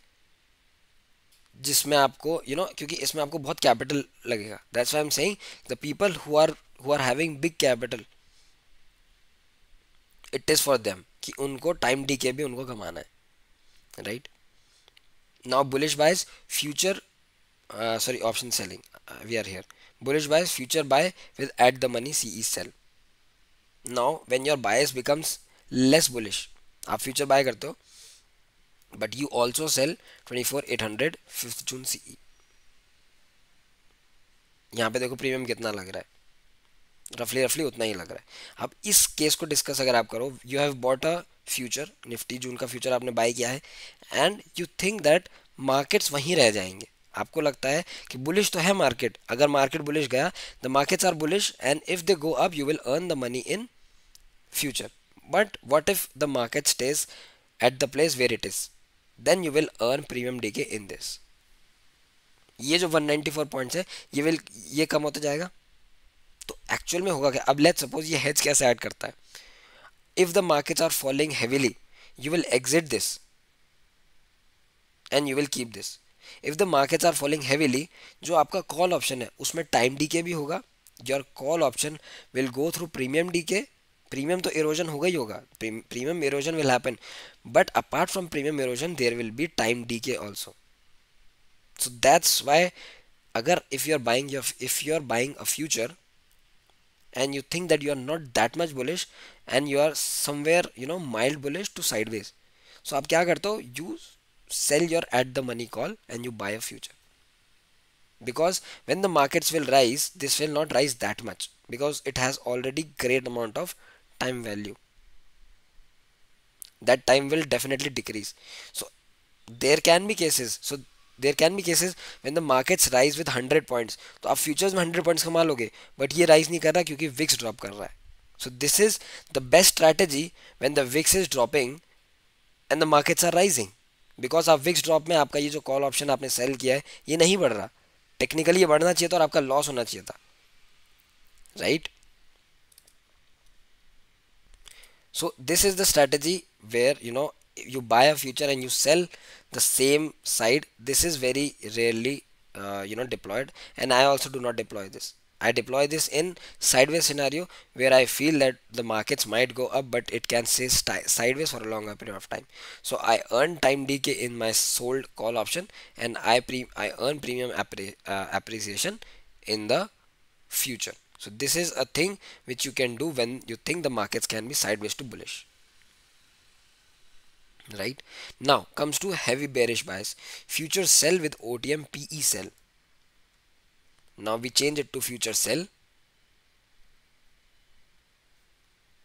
S1: जिसमें आपको क्योंकि इसमें आपको बहुत कैपिटल लगेगा, that's why I am saying the people who are having big capital, it is for them कि उनको टाइम डीके भी उनको कमाना है, right. Now bullish bias future, sorry, option selling, we are here, bullish buys future buy with at the money CE sell. Now when your bias becomes less bullish, आप future buy करते हो but you also sell 24,800 5th June CE, यहाँ पे देखो premium कितना लग रहा है, रफली उतना ही लग रहा है। अब इस केस को डिस्कस अगर आप करो, you have bought a future, Nifty June का फ्यूचर आपने बाय किया है and you think that markets वहीं रह जाएंगे, आपको लगता है कि बुलिश तो है मार्केट, अगर मार्केट बुलिश गया the markets are bullish and if they go up you will earn the money in future, but what if the market stays at the place where it is, then you will earn premium decay in this. ये जो 194 points है ये कम होता जाएगा, तो actual में होगा क्या, अब लेट्स सपोज ये हेज कैसे ऐड करता है, if the markets are following heavily you will exit this and you will keep this, if the markets are following heavily जो आपका कॉल ऑप्शन है उसमें टाइम डीके भी होगा, your call option will go through premium decay, premium तो erosion होगा ही होगा, premium erosion will happen, but apart from premium erosion there will be time decay also, so that's why अगर if you are buying a future and you think that you are not that much bullish and you are somewhere mild bullish to sideways, so आप क्या करते हो, you sell your at the money call and you buy a future, because when the markets will rise this will not rise that much because it has already great amount of time value, that time will definitely decrease. So there can be cases, when the markets rise with 100 points, तो आप futures में 100 points कमा लोगे, but ये rise नहीं कर रहा क्योंकि विक्स ड्रॉप कर रहा है, so this is the best strategy when the VIX is dropping and the markets are rising, because आप विक्स ड्रॉप में आपका ये जो कॉल ऑप्शन आपने सेल किया है ये नहीं बढ़ रहा, टेक्निकली ये बढ़ना चाहिए था और आपका लॉस होना चाहिए था, right. So this is the strategy where you buy a future and you sell the same side. This is very rarely deployed, and I also do not deploy this. I deploy this in sideways scenario where I feel that the markets might go up but it can stay sideways for a longer period of time. So I earn time decay in my sold call option and I earn premium appreciation in the future. So this is a thing which you can do when you think the markets can be sideways to bullish, right? Now comes to heavy bearish bias, future sell with OTM PE sell. Now we change it to future sell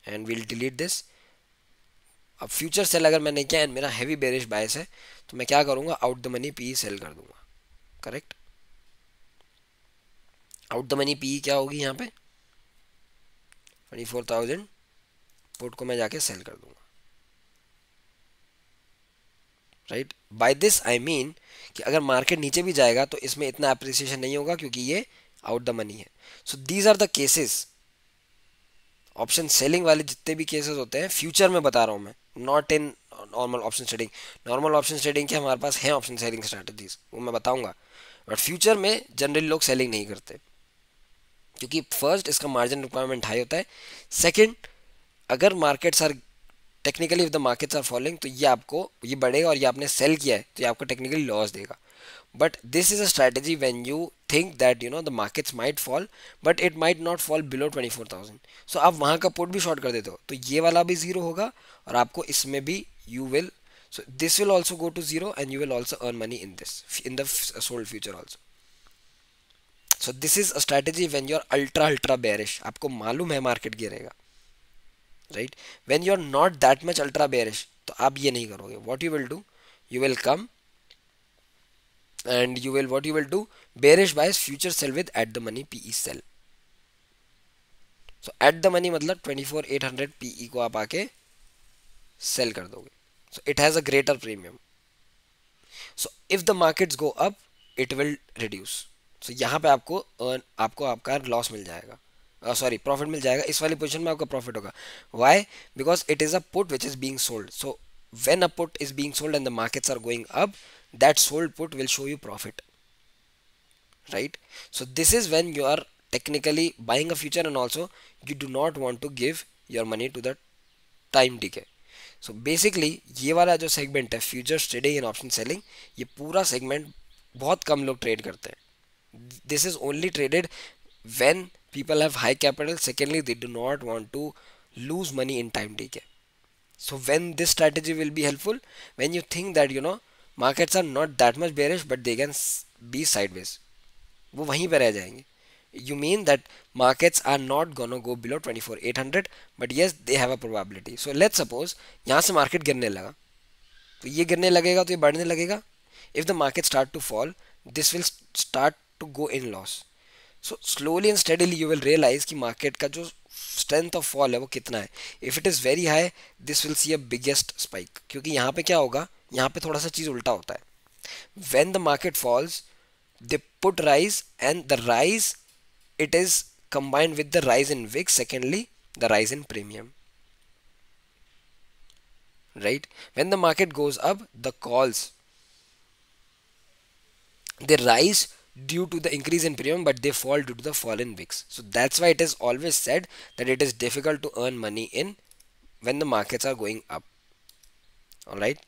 S1: and we'll delete this. अब future cell अगर मैंने किया and मेरा heavy bearish बायस है तो मैं क्या करूंगा, out the money PE sell कर दूंगा, correct. Out the money PE क्या होगी यहाँ पे, 24,000 पुट को मैं जाके सेल कर दूंगा, right. By this I mean कि अगर मार्केट नीचे भी जाएगा तो इसमें इतना अप्रिसिएशन नहीं होगा क्योंकि ये आउट द मनी है। So these are the cases, option selling वाले जितने भी केसेस होते हैं फ्यूचर में बता रहा हूँ मैं, not in normal option trading. Normal option trading के हमारे पास है ऑप्शन सेलिंग स्ट्रैटेजीज, वो मैं बताऊंगा, बट फ्यूचर में जनरली लोग सेलिंग नहीं करते क्योंकि फर्स्ट इसका मार्जिन रिक्वायरमेंट हाई होता है, सेकंड अगर markets are technically if the markets are following तो ये आपको ये बढ़ेगा, और ये आपने सेल किया है तो ये आपको टेक्निकली लॉस देगा। But this is a strategy when you think that the markets might fall, but it might not fall below 24,000. So आप वहाँ का पुट भी शॉर्ट कर देते हो तो ये वाला भी जीरो होगा, और आपको इसमें भी you will, so this will also go to zero and you will also earn money in this, in the sold future also. So this is a strategy when you're ultra bearish, आपको मालूम है market गिरेगा, right? When you're not that much ultra bearish तो आप ये नहीं करोगे. What you will do, you will come and you will, what you will do, bearish bias future sell with at the money PE sell. So at the money मतलब 24,800 PE को आप आके sell कर दोगे. So it has a greater premium. So if the markets go up it will reduce. So यहाँ पे आपको आपको आपका लॉस मिल जाएगा, सॉरी प्रॉफिट मिल जाएगा, इस वाली पोजीशन में आपका प्रॉफिट होगा. Why? Because it is a put which is being sold. So when a put is being sold and the markets are going up, that sold put will show you profit, right? So this is when you are technically buying a future and also you do not want to give your money to the time decay. So basically ये वाला जो segment है futures trading and option selling, ये पूरा segment बहुत कम लोग trade करते हैं. This is only traded when people have high capital, secondly they do not want to lose money in time decay. So when this strategy will be helpful, when you think that markets are not that much bearish but they can be sideways, वो वहीं पे रह जाएंगे. You mean that markets are not gonna go below 24,800 but yes they have a probability. So let's suppose यहाँ से market गिरने लगा तो ये गिरने लगेगा तो ये बढ़ने लगेगा. If the market start to fall this will start to go in loss. So slowly and steadily you will realize कि मार्केट का जो स्ट्रेंथ ऑफ फॉल है वो कितना है. If it is very high this will see a biggest spike, क्योंकि यहाँ पे क्या होगा, यहाँ पे थोड़ा सा चीज़ उल्टा होता है. When the market falls they put rise and the rise it is combined with the rise in VIX, secondly the rise in premium, right? When the market goes up the calls they rise due to the increase in premium but they fall due to the fall in VIX. So that's why it is always said that it is difficult to earn money in when the markets are going up. All right,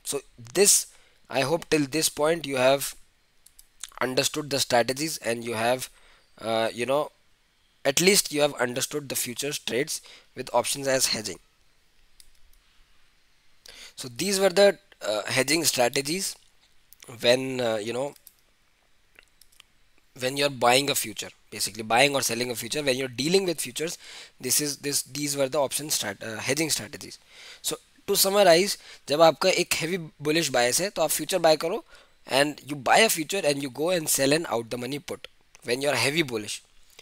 S1: so this, I hope till this point you have understood the strategies and you have at least you have understood the futures trades with options as hedging. So these were the hedging strategies when when you're buying a future, basically buying or selling a future. When you're dealing with futures, these were the hedging strategies. So to summarize, जब आपका एक heavy bullish bias है तो आप future buy करो and you buy a future and you go and sell an out the money put when you're heavy bullish.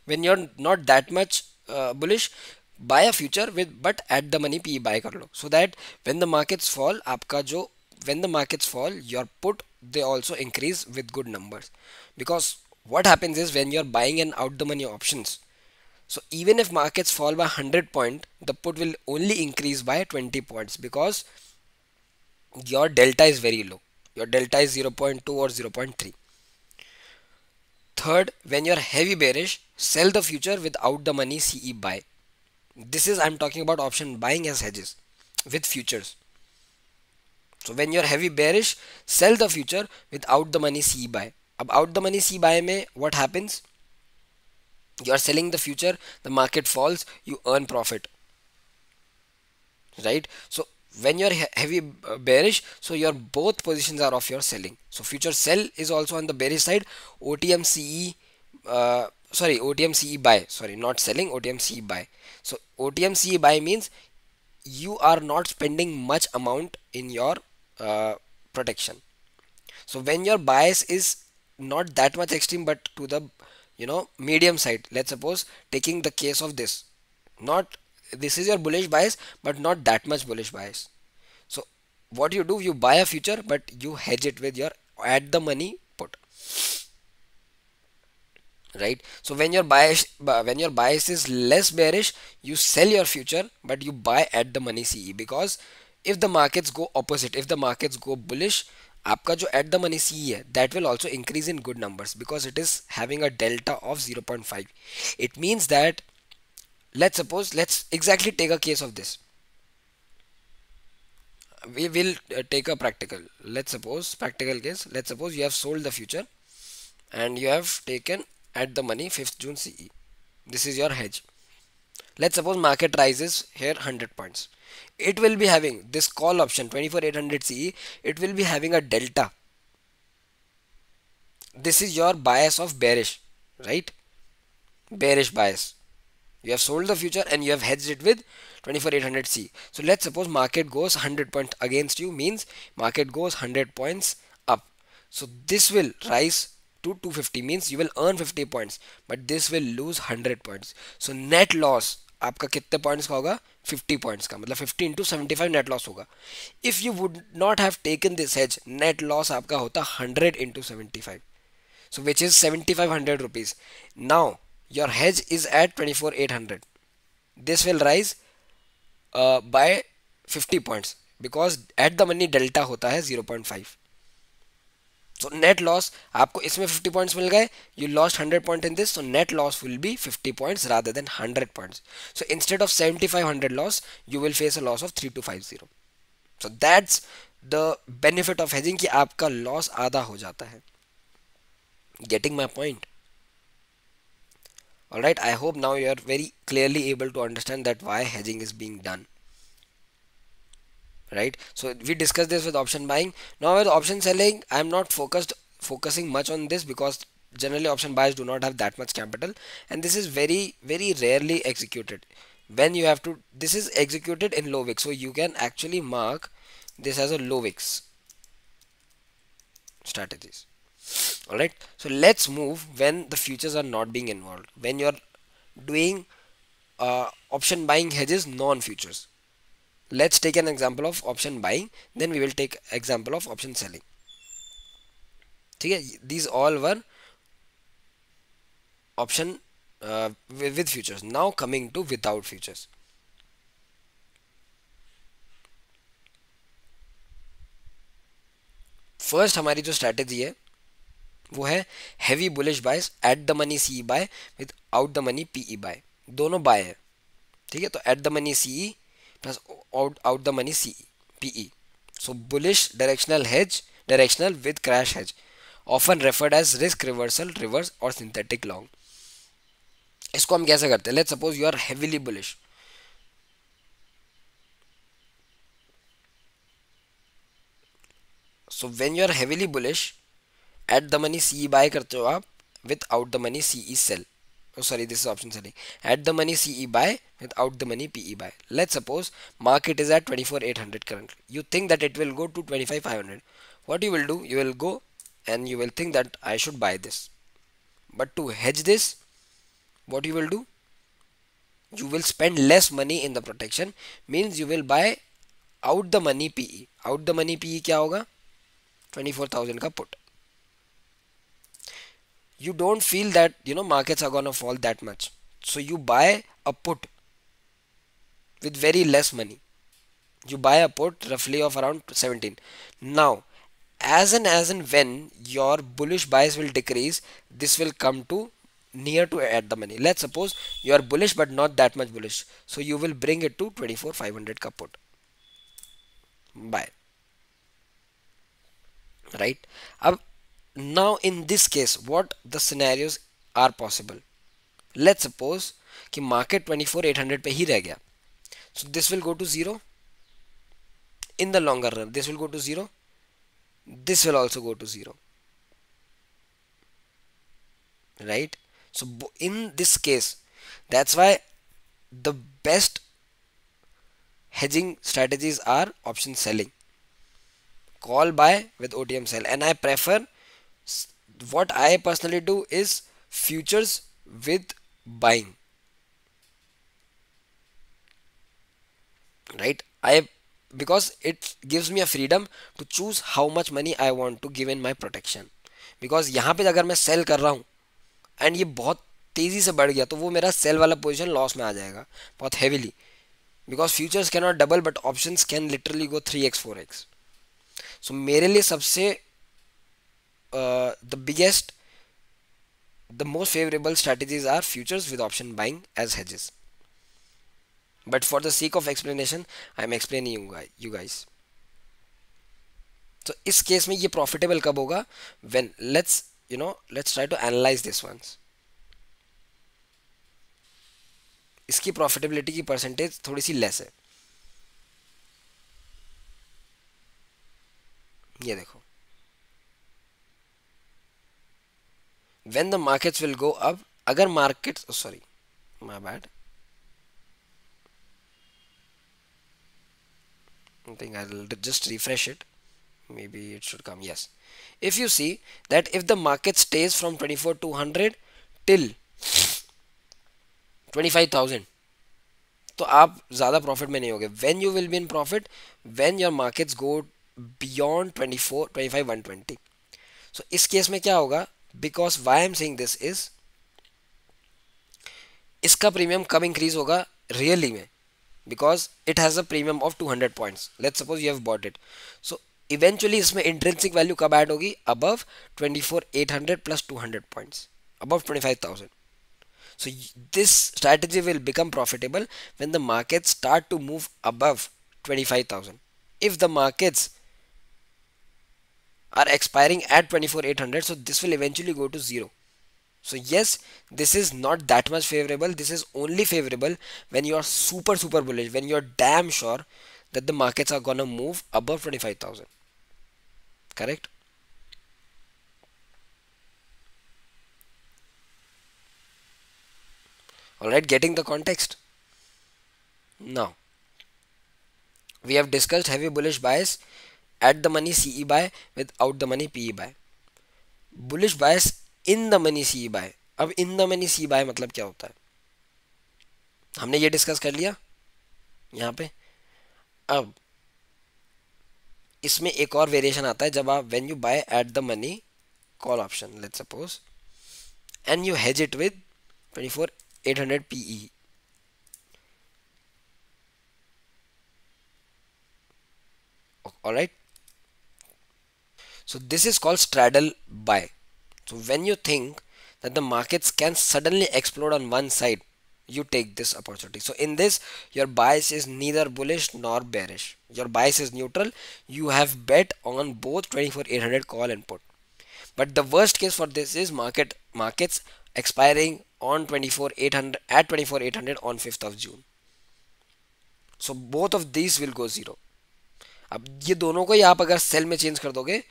S1: When you're not that much bullish, buy a future with but at the money PE buy कर लो, so that when the markets fall आपका जो when the markets fall your put they also increase with good numbers. Because what happens is when you're buying an out the money options, so even if markets fall by 100 point the put will only increase by 20 points because your delta is very low, your delta is 0.2 or 0.3. Third, when you're heavy bearish, sell the future without the money CE buy. This is, I'm talking about option buying as hedges with futures. So when you're heavy bearish, sell the future without the money CE buy. अब out the money CE buy में what happens? You are selling the future, the market falls, you earn profit, right? So when you're heavy bearish, so your both positions are of your selling. So future sell is also on the bearish side. OTM CE OTM CE buy, sorry, not selling, OTM CE buy. So OTM CE buy means you are not spending much amount in your protection. So when your bias is not that much extreme but to the medium side, let's suppose taking the case of this, Not, this is your bullish bias, but not that much bullish bias. So what you do, you buy a future, but you hedge it with your at the money put, right? So when your bias is less bearish, you sell your future, but you buy at the money CE, because if the markets go opposite, if the markets go bullish, आपका जो at the money CE है, that will also increase in good numbers because it is having a delta of 0.5. It means that, let's suppose, let's exactly take a case of this. We will take a practical, let's suppose practical case. Let's suppose you have sold the future and you have taken at the money 5th June CE. This is your hedge. Let's suppose market rises here 100 points. It will be having this call option 24800 CE. It will be having a delta. This is your bias of bearish, right? Bearish bias. You have sold the future and you have hedged it with 24800C. So let's suppose market goes 100 points against you, means market goes 100 points up. So this will rise to 250, means you will earn 50 points, but this will lose 100 points. So net loss आपका कितने points का होगा, 50 points का, मतलब 50 into 75 net loss होगा. If you would not have taken this hedge, net loss आपका होता 100 into 75, so which is 7500 rupees. Now your hedge is at 24800. This will rise by 50 points because at the money delta होता है 0.5. So net loss, आपको इसमें 50 points मिल गए, you lost 100 points in this, so net loss will be 50 points rather than 100 points. So instead of 7500 loss, you will face a loss of 3250. So that's the benefit of hedging, कि आपका loss आधा हो जाता है. Getting my point? Alright, I hope now you are very clearly able to understand that why hedging is being done. Right, so we discussed this with option buying. Now with option selling, I am not focusing much on this because generally option buyers do not have that much capital, and this is very rarely executed. When you have to, this is executed in low wick, so you can actually mark this as a low wicks strategies. Alright, so let's move when the futures are not being involved, when you're doing option buying hedges non-futures. Let's take an example of option buying, then we will take example of option selling. Okay, these all were option with futures. Now coming to without futures. First हमारी जो strategy है वो है heavy bullish bias at the money C buy with out the money PE buy. दोनों buy है, ठीक है. तो at the money C plus out the money C PE. So bullish directional hedge, directional with crash hedge, often referred as risk reversal, reverse और synthetic long. इसको हम कैसे करते हैं? Let's suppose you are heavily bullish. So when you are heavily bullish, at the money C buy करते हो आप, without the money C E sell. Oh, sorry, this is option selling. At the money CE buy, without the money PE buy. Let's suppose market is at 24,800 currently. You think that it will go to 25,500. What you will do, you will go and you will think that I should buy this. But to hedge this, what you will do, you will spend less money in the protection. Means you will buy out the money PE. Out the money PE क्या होगा? 24,000 का put. You don't feel that markets are gonna fall that much, so you buy a put with very less money. You buy a put roughly of around 17. Now as and when your bullish bias will decrease, this will come to near to at the money. Let's suppose you are bullish but not that much bullish, so you will bring it to 24,500 ka put buy, right? Now in this case, what the scenarios are possible? Let's suppose कि market 24,800 पे ही रह गया, so this will go to zero in the longer run. This will go to zero, this will also go to zero, right? So in this case, that's why the best hedging strategies are option selling, call buy with OTM sell, and I prefer, what I personally do is futures with buying. right? I Because it gives me a freedom to choose how much money I want to give in my protection. because यहाँ पे अगर मैं cell कर रहा हूँ and ये बहुत तेजी से बढ़ गया तो वो मेरा सेल वाला पोजीशन लॉस में आ जाएगा बहुत heavily. Because futures can not double but options can literally go 3x 4x. सो मेरे लिए सबसे the biggest the most favorable strategies are futures with option buying as hedges. But for the sake of explanation, I am explaining you guys. So इस case में ये profitable कब होगा? When let's try to analyze this ones. इसकी profitability की percentage थोड़ी सी less है. ये देखो, when the markets will go up, अगर markets, oh sorry, my bad, I think I'll just refresh it. Maybe it should come. Yes, if you see that if the market stays from 24,200 till 25,000, तो आप ज़्यादा profit में नहीं होगे. When you will be in profit when your markets go beyond 24 25 120. So इस case में क्या होगा? Because why I am saying this is, इसका प्रीमियम कब इंक्रीज होगा रियली में? Because it has a premium of 200 points. Let's suppose you have bought it. So eventually इसमें intrinsic value कब ऐड होगी? Above 24,800 plus 200 points, above 25,000. So this strategy will become profitable when the markets start to move above 25,000. If the markets are expiring at 24,800, so this will eventually go to zero. So yes, this is not that much favorable. This is only favorable when you are super bullish, when you are damn sure that the markets are gonna move above 25,000. Correct? Alright, getting the context. Now, we have discussed heavy bullish bias at the money CE buy without the money PE buy. Bullish bias in the money C buy. अब in the money C buy मतलब क्या होता है? हमने ये discuss कर लिया यहाँ पे. अब इसमें एक और वेरिएशन आता है जब आप when you bye at the money call option, let's suppose, and you hedge it with 24,800 PE. Alright, so this is called straddle buy. So when you think that the markets can suddenly explode on one side, you take this opportunity. So in this, your bias is neither bullish nor bearish. Your bias is neutral. You have bet on both 24,800 call and put. But the worst case for this is markets expiring on 24,800 at 24,800 on 5th of June. So both of these will go zero. अब ये दोनों को ही आप अगर cell में change कर दोगे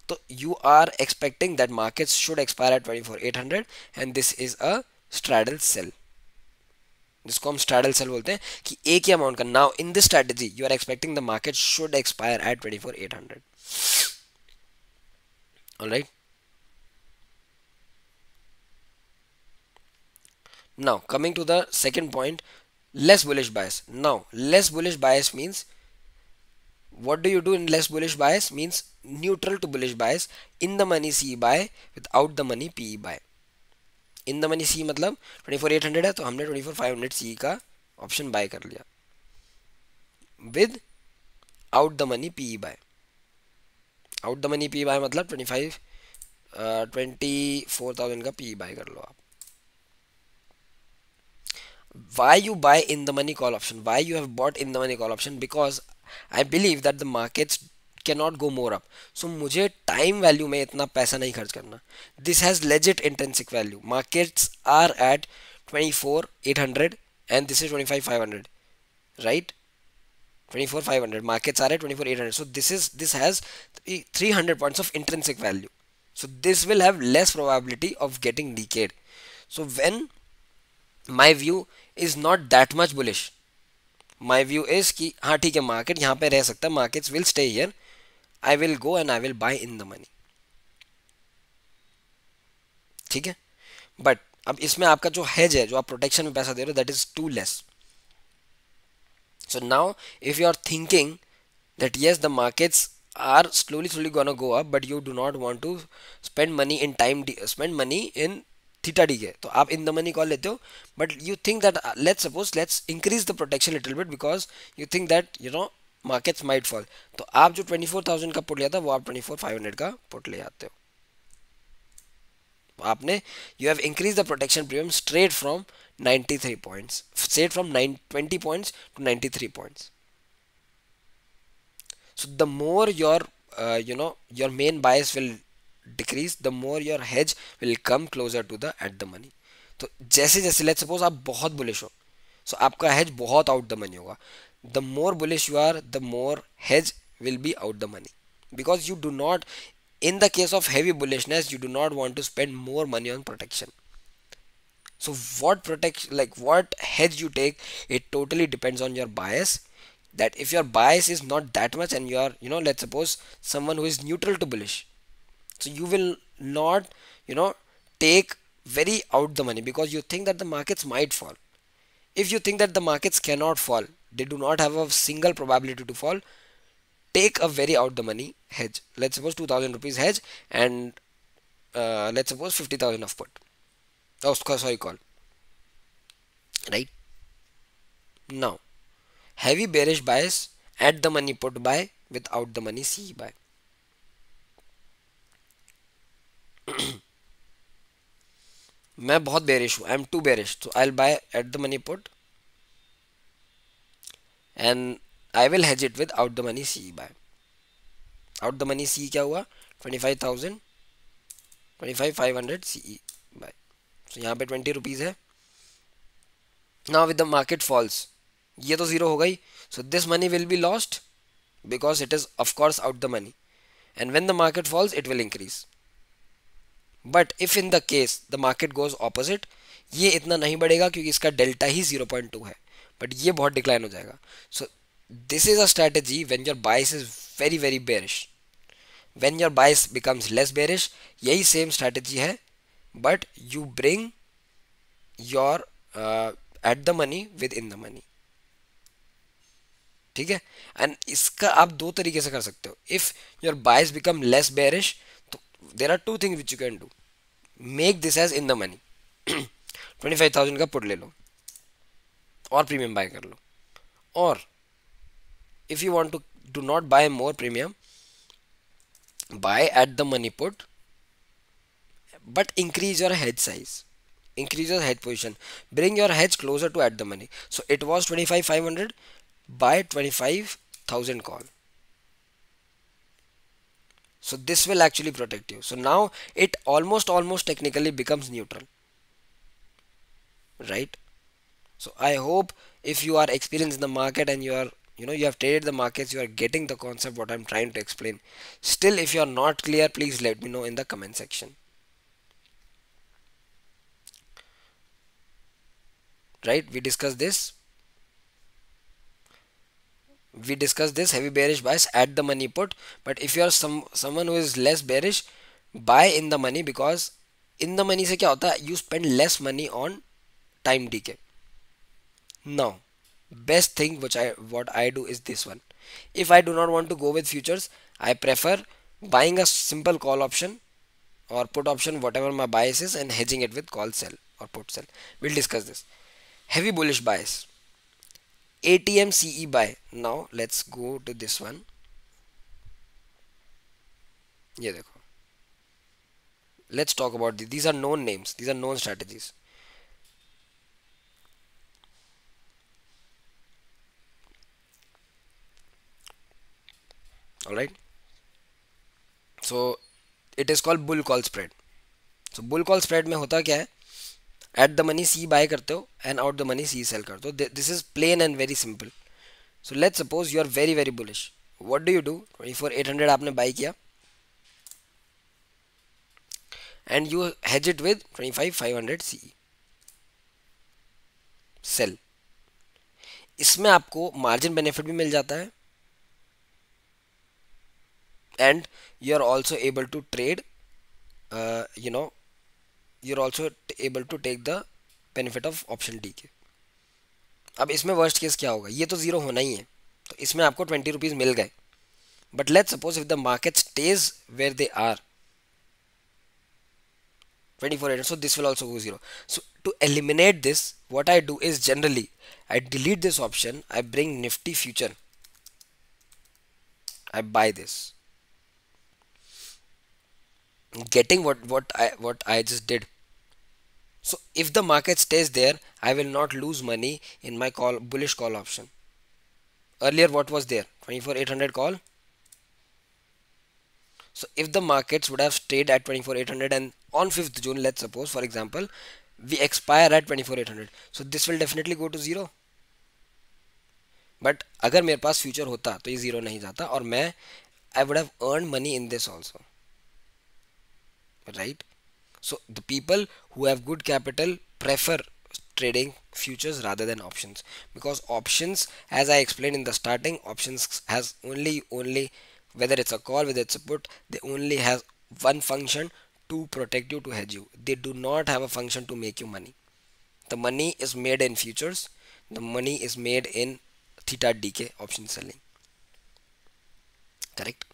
S1: तो you are expecting that markets should expire at 24,800 and this is a straddle sell, जिसको हम स्ट्रैडल सेल बोलते हैं कि एक ही अमाउंट का. Now in this strategy you are expecting the market should expire at 24,800. Alright, now coming to the second point, less bullish bias. Now less bullish bias means, what do you do in less bullish bias? Means neutral to bullish bias in the money CE buy without the money PE buy. In the money C मतलब 24,800 है तो हमने 24,500 सी का option buy कर लिया with out the money P buy. Out the money P buy मतलब 24,000 का P bye कर लो आप. Why you buy in the money call option? Why you have bought in the money call option? Because I believe that the markets cannot go more up. So मुझे time value में इतना पैसा नहीं खर्च करना. This has legit intrinsic value. Markets are at 24,800 and this is 25,500, right? 24,500. Markets are at 24,800. So this has 300 points of intrinsic value. So this will have less probability of getting decayed. So when my view is not that much bullish, my view is कि हाँ ठीक है market यहाँ पे रह सकता है, markets will stay here, I will go and I will bye in the money. ठीक है, बट अब इसमें आपका जो हेज है, जो आप प्रोटेक्शन में पैसा दे रहे हो, that is too less. So now if you are thinking that yes, the markets are slowly gonna go up, but you do not want to spend money in spend money in theta decay, तो आप in the money call लेते हो, but you think that let's increase the protection little bit because you think that markets might fall, तो आप जो 24,000 का put लिया था वो आप 24,500 का पुट ले आते हो, आपने you have increased the protection premium straight from 93 points, straight from 20 points to 93 points. So the more your your main bias will decrease, the more your hedge will come closer to the at the money. तो जैसे जैसे let's suppose आप बहुत bullish हो, so आपका hedge बहुत out the money होगा. The more bullish you are, the more hedge will be out the money, because you do not, in the case of heavy bullishness, you do not want to spend more money on protection. So what protection, like what hedge you take, it totally depends on your bias. That if your bias is not that much and you are, let's suppose someone who is neutral to bullish, so you will not, take very out the money because you think that the markets might fall. If you think that the markets cannot fall, they do not have a single probability to fall, take a very out the money hedge. Let's suppose 2000 rupees hedge, and let's suppose 50,000 of put. Oh, sorry, call. Right now, heavy bearish bias at the money put buy, without the money CE buy. मैं बहुत bearish हूँ, I am to bearish, तो I will buy at the money put and I will hedge it with out the money C buy. Out the money C क्या हुआ, 25,000, 25,500 सी bye. तो यहाँ पे 20 rupees है. Now with the market falls, ये तो zero हो गई, so this money will be lost because it is of course out the money, and when the market falls it will increase. But if in the case the market goes opposite, ये इतना नहीं बढ़ेगा क्योंकि इसका delta ही 0.2 है, but ये बहुत decline हो जाएगा. So this is a strategy when your bias is very very bearish. When your bias becomes less bearish, यही सेम स्ट्रेटेजी है, but you bring your at the money with in the money. ठीक है, and इसका आप दो तरीके से कर सकते हो. If your bias become less bearish, तो there are two things which you can do. Make this as in the money, 25,000 का पुट ले लो और प्रीमियम बाय कर लो. और if you want to do not buy more premium, buy at the money put, but increase your hedge size, increase your hedge position, bring your hedge closer to at the money. So it was 25,500, buy 25,000 call. So this will actually protect you. So now it almost technically becomes neutral, right? So I hope if you are experienced in the market and you are, you have traded the markets, you are getting the concept what I'm trying to explain. Still, if you are not clear, please let me know in the comment section. Right, we discussed this heavy bearish bias at the money put. But if you are someone who is less bearish, buy in the money, because in the money से क्या होता है, you spend less money on time decay. Now best thing what I do is this one. If I do not want to go with futures, I prefer buying a simple call option or put option, whatever my bias is, and hedging it with call sell or put sell. We'll discuss this. Heavy bullish bias, ATM CE buy. Now let's go to this one. ये देखो, let's talk about these are known names, these are known strategies. Alright, so it is called bull call spread. So bull call spread में होता क्या है, at the money C buy करते हो and out the money C sell करते हो. This is plain and very simple. So let's suppose you are very very bullish. What do you do? 24,800 आपने buy किया and you hedge it with 25,500 CE sell. इसमें आपको margin benefit भी मिल जाता है and you are also able to trade, you're also able to take the benefit of option decay. अब इसमें worst case क्या होगा, ये तो जीरो होना ही है, तो इसमें आपको 20 रुपीज मिल गए. But let's suppose if the market stage where they are 2400, so this will also go zero. So to eliminate this, what I do is generally I delete this option, I bring Nifty future, I buy this, getting what I just did. So if the market stays there, I will not lose money in my call bullish call option. Earlier what was there, 24,800 call. So if the markets would have stayed at 24,800 and on 5th June, let's suppose for example, we expire at 24,800, so this will definitely go to zero. But अगर मेरे पास future होता तो ये zero नहीं जाता और मैं I would have earn money in this also, right. So the people who have good capital prefer trading futures rather than options, because options, as I explained in the starting, options has only whether it's a call, whether it's a put, they only have one function, to protect you, to hedge you. They do not have a function to make you money. The money is made in futures, the money is made in theta decay option selling, correct.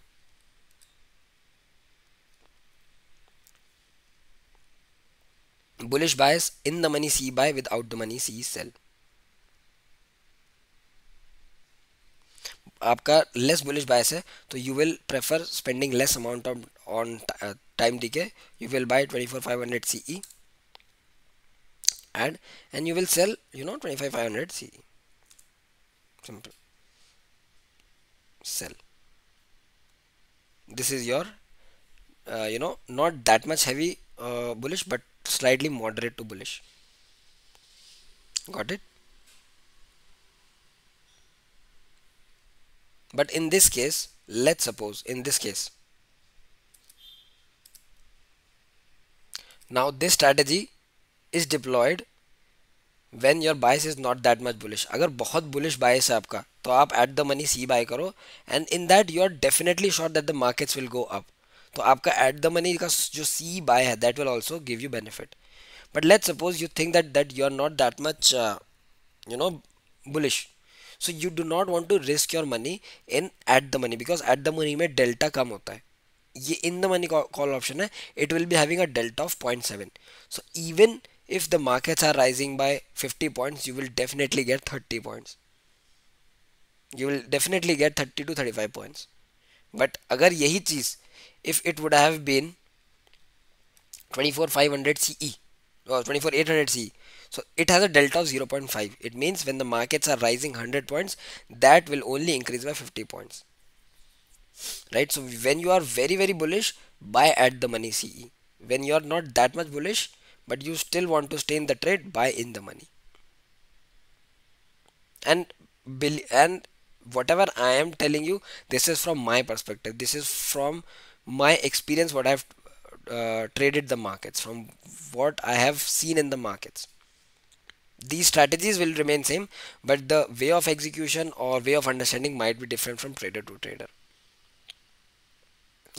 S1: Bullish bias, in the money C buy, without the money C sell. आपका less bullish bias है तो you will prefer spending less amount of on time DK, you will buy 24,500 CE and you will sell 25,500 CE. Simple. Sell. This is your not that much heavy bullish, but slightly moderate to bullish. Got it? But in this case, let's suppose in this case, now this strategy is deployed when your bias is not that much bullish. अगर बहुत bullish bias है आपका तो आप at the money C buy करो, and in that you are definitely sure that the markets will go up. तो आपका at the money का जो C buy है, that will also give you benefit. But let's suppose you think that you are not that much bullish, so you do not want to risk your money in at the money, because at the money में delta कम होता है. ये in the money call option है, it will be having a delta of 0.7. So even if the markets are rising by 50 points, you will definitely get 30 points. You will definitely get 30 to 35 points. But अगर यही चीज, if it would have been 24,500 CE or 24,800 CE, so it has a delta of 0.5. It means when the markets are rising 100 points, that will only increase by 50 points. Right? So when you are very bullish, buy at the money CE. When you are not that much bullish, but you still want to stay in the trade, buy in the money. And whatever I am telling you, this is from my perspective. This is from my experience, what I have traded the markets, from what I have seen in the markets. These strategies will remain same, but the way of execution or way of understanding might be different from trader to trader.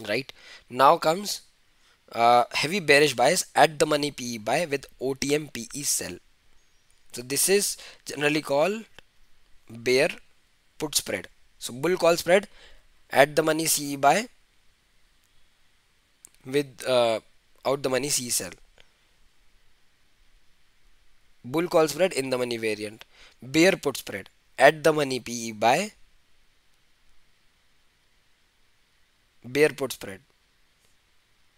S1: Right? Now comes heavy bearish bias at the money PE buy with OTM PE sell. So this is generally called bear put spread. So bull call spread at the money CE buy with out the money C sell. Bull call spread in the money variant. Bear put spread at the money PE buy, bear put spread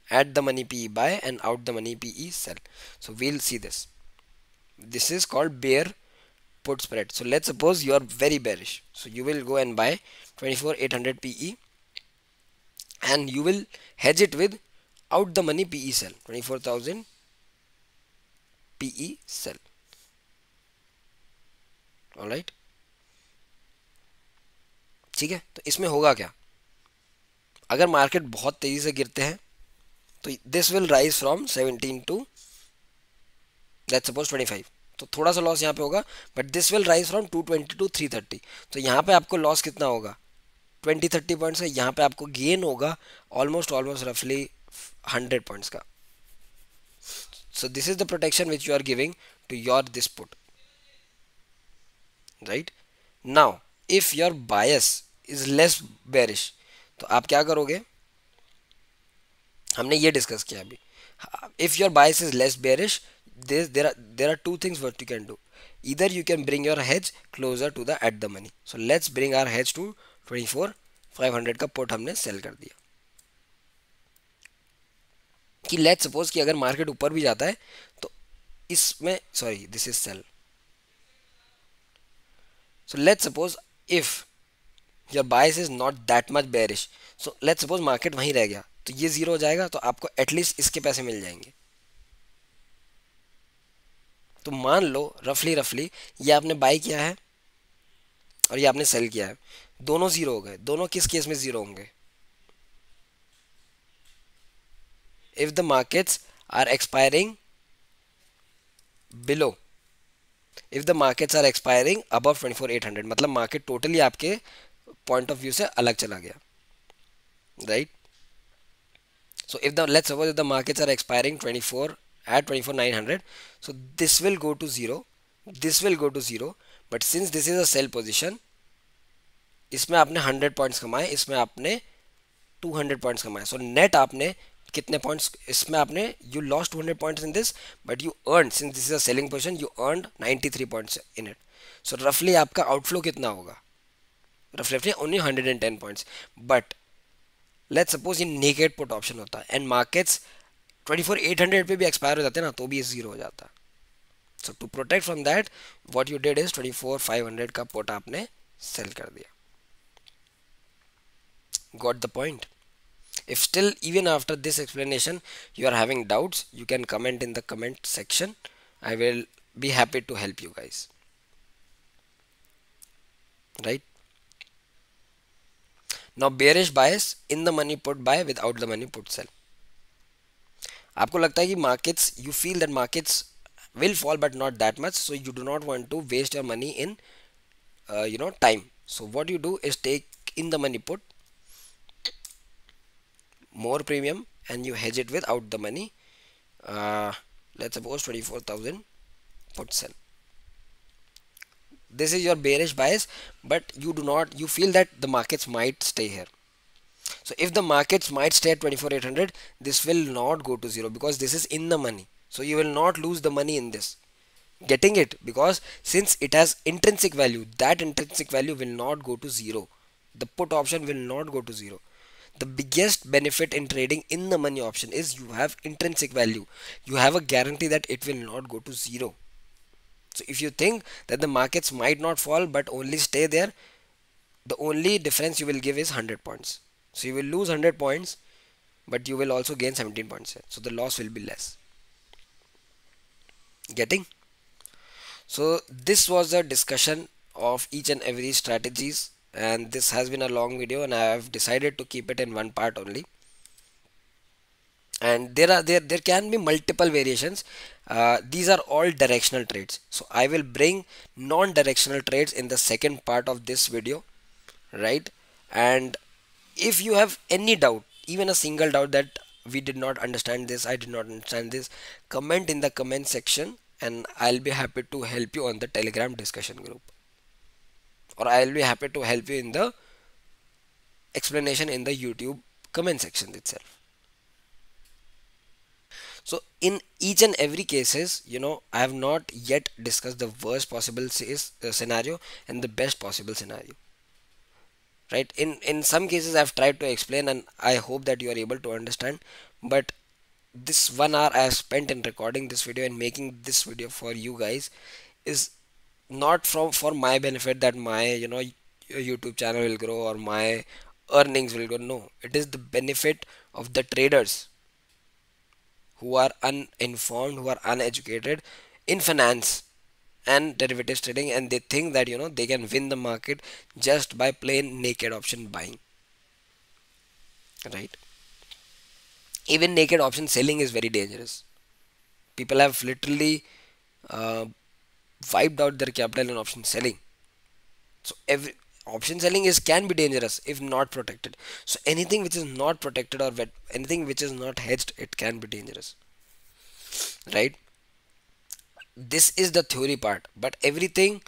S1: at the money PE buy and out the money PE sell. So we'll see this. This is called bear put spread. So let's suppose you are very bearish. So you will go and buy 24,800 PE and you will hedge it with out the money PE sell, 24,000 PE sell. Alright, ठीक है. तो इसमें होगा क्या, अगर market बहुत तेजी से गिरते हैं तो this will rise from 17 to let's suppose 25, तो थोड़ा सा लॉस यहाँ पे होगा, but this will rise from 220 to 330. तो यहाँ पे आपको लॉस कितना होगा, 20-30 पॉइंट्स है. यहाँ पे आपको गेन होगा ऑलमोस्ट रफली 100 पॉइंट्स का. So this is the protection which you are giving to your this put. Right. Now if your bias is less bearish, तो आप क्या करोगे, हमने ये डिस्कस किया अभी। If your bias is less bearish, there are two things what you can do. Either you can bring your hedge closer to the at the money. So let's bring our hedge to 24,500 का put हमने cell कर दिया। कि let's suppose कि अगर market ऊपर भी जाता है तो इसमें, sorry this is sell. So let's suppose if your bias is not that much bearish, so let's suppose market वहीं रह गया तो ये जीरो हो जाएगा, तो आपको एटलीस्ट इसके पैसे मिल जाएंगे। तो मान लो रफली रफली ये आपने बाई किया है और ये आपने सेल किया है, दोनों जीरो हो गए। दोनों किस केस में जीरो होंगे, if the markets are expiring below, if the markets are expiring above 24,800, मतलब मार्केट टोटली आपके पॉइंट ऑफ व्यू से अलग चला गया, right. So if the, let's suppose if the markets are expiring 24 at 24,900, so this will go to zero, this will go to zero, but since this is a sell position, इसमें आपने 100 points कमाए, इसमें आपने 200 points कमाए। So net आपने कितने points इसमें आपने, you lost 200 points in this, but you earn, since this is a selling position, you earn 93 points in it. So रफली आपका आउटफ्लो कितना होगा, रफली only 110 points. But let's suppose ये नेकेड पुट ऑप्शन होता है एंड मार्केट्स 24,800 पे भी एक्सपायर हो जाते हैं ना, तो भी ये जीरो हो जाता। So to protect from that what you did is 24,500 का पुट आपने सेल कर दिया। Got the point? If still even after this explanation you are having doubts, you can comment in the comment section. I will be happy to help you guys, right? Now bearish bias in the money put buy, without the money put sell. आपको लगता है कि markets, you feel that markets will fall but not that much, so you do not want to waste your money in time. So what you do is take in the money put more premium and you hedge it without the money. Let's suppose 24,000 put sell. This is your bearish bias, but you do not, you feel that the markets might stay here. So if the markets might stay at 24,800, this will not go to zero because this is in the money. So you will not lose the money in this. Getting it? Because since it has intrinsic value, that intrinsic value will not go to zero. The put option will not go to zero. The biggest benefit in trading in the money option is you have intrinsic value. You have a guarantee that it will not go to zero. So if you think that the markets might not fall but only stay there, the only difference you will give is 100 points. So you will lose 100 points, but you will also gain 17 points here. So the loss will be less. Getting? So this was a discussion of each and every strategies, and this has been a long video and I have decided to keep it in one part only. And there can be multiple variations. These are all directional trades, so I will bring non-directional trades in the second part of this video, right? And if you have any doubt, even a single doubt that we did not understand this, I did not understand this, comment in the comment section and I'll be happy to help you on the Telegram discussion group, or I'll be happy to help you in the explanation in the YouTube comment section itself. So in each and every cases, I have not yet discussed the worst possible scenario and the best possible scenario, right? In some cases I've tried to explain and I hope that you are able to understand, but this 1 hour I have spent in recording this video and making this video for you guys is not for my benefit, that my YouTube channel will grow or my earnings will grow. No, it is the benefit of the traders who are uninformed, who are uneducated in finance and derivatives trading, and they think that they can win the market just by plain naked option buying, right? Even naked option selling is very dangerous. People have literally wiped out their capital in option selling. So every option selling can be dangerous if not protected. So anything which is not protected or anything which is not hedged, it can be dangerous, right? This is the theory part, but everything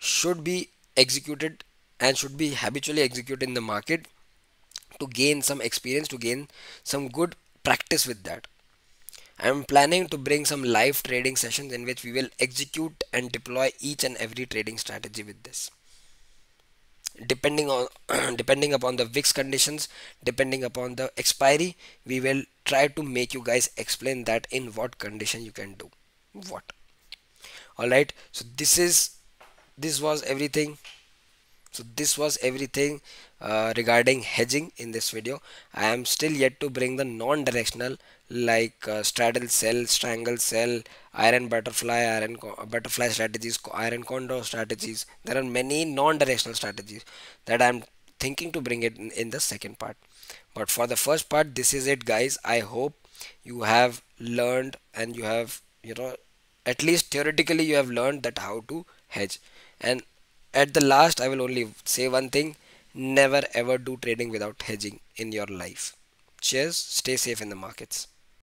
S1: should be executed and should be habitually executed in the market to gain some experience, to gain some good practice with that. I'm planning to bring some live trading sessions in which we will execute and deploy each and every trading strategy with this. Depending on depending upon the VIX conditions, depending upon the expiry, we will try to make you guys explain that in what condition you can do what. All right, so this was everything. So this was everything regarding hedging in this video. I am still yet to bring the non-directional like straddle cell, strangle cell, iron butterfly, butterfly strategies, iron condor strategies. There are many non-directional strategies that I'm thinking to bring it in the second part. But for the first part, this is it, guys. I hope you have learned and you have, at least theoretically, you have learned that how to hedge. And at the last, I will only say one thing: never ever do trading without hedging in your life. Cheers, stay safe in the markets.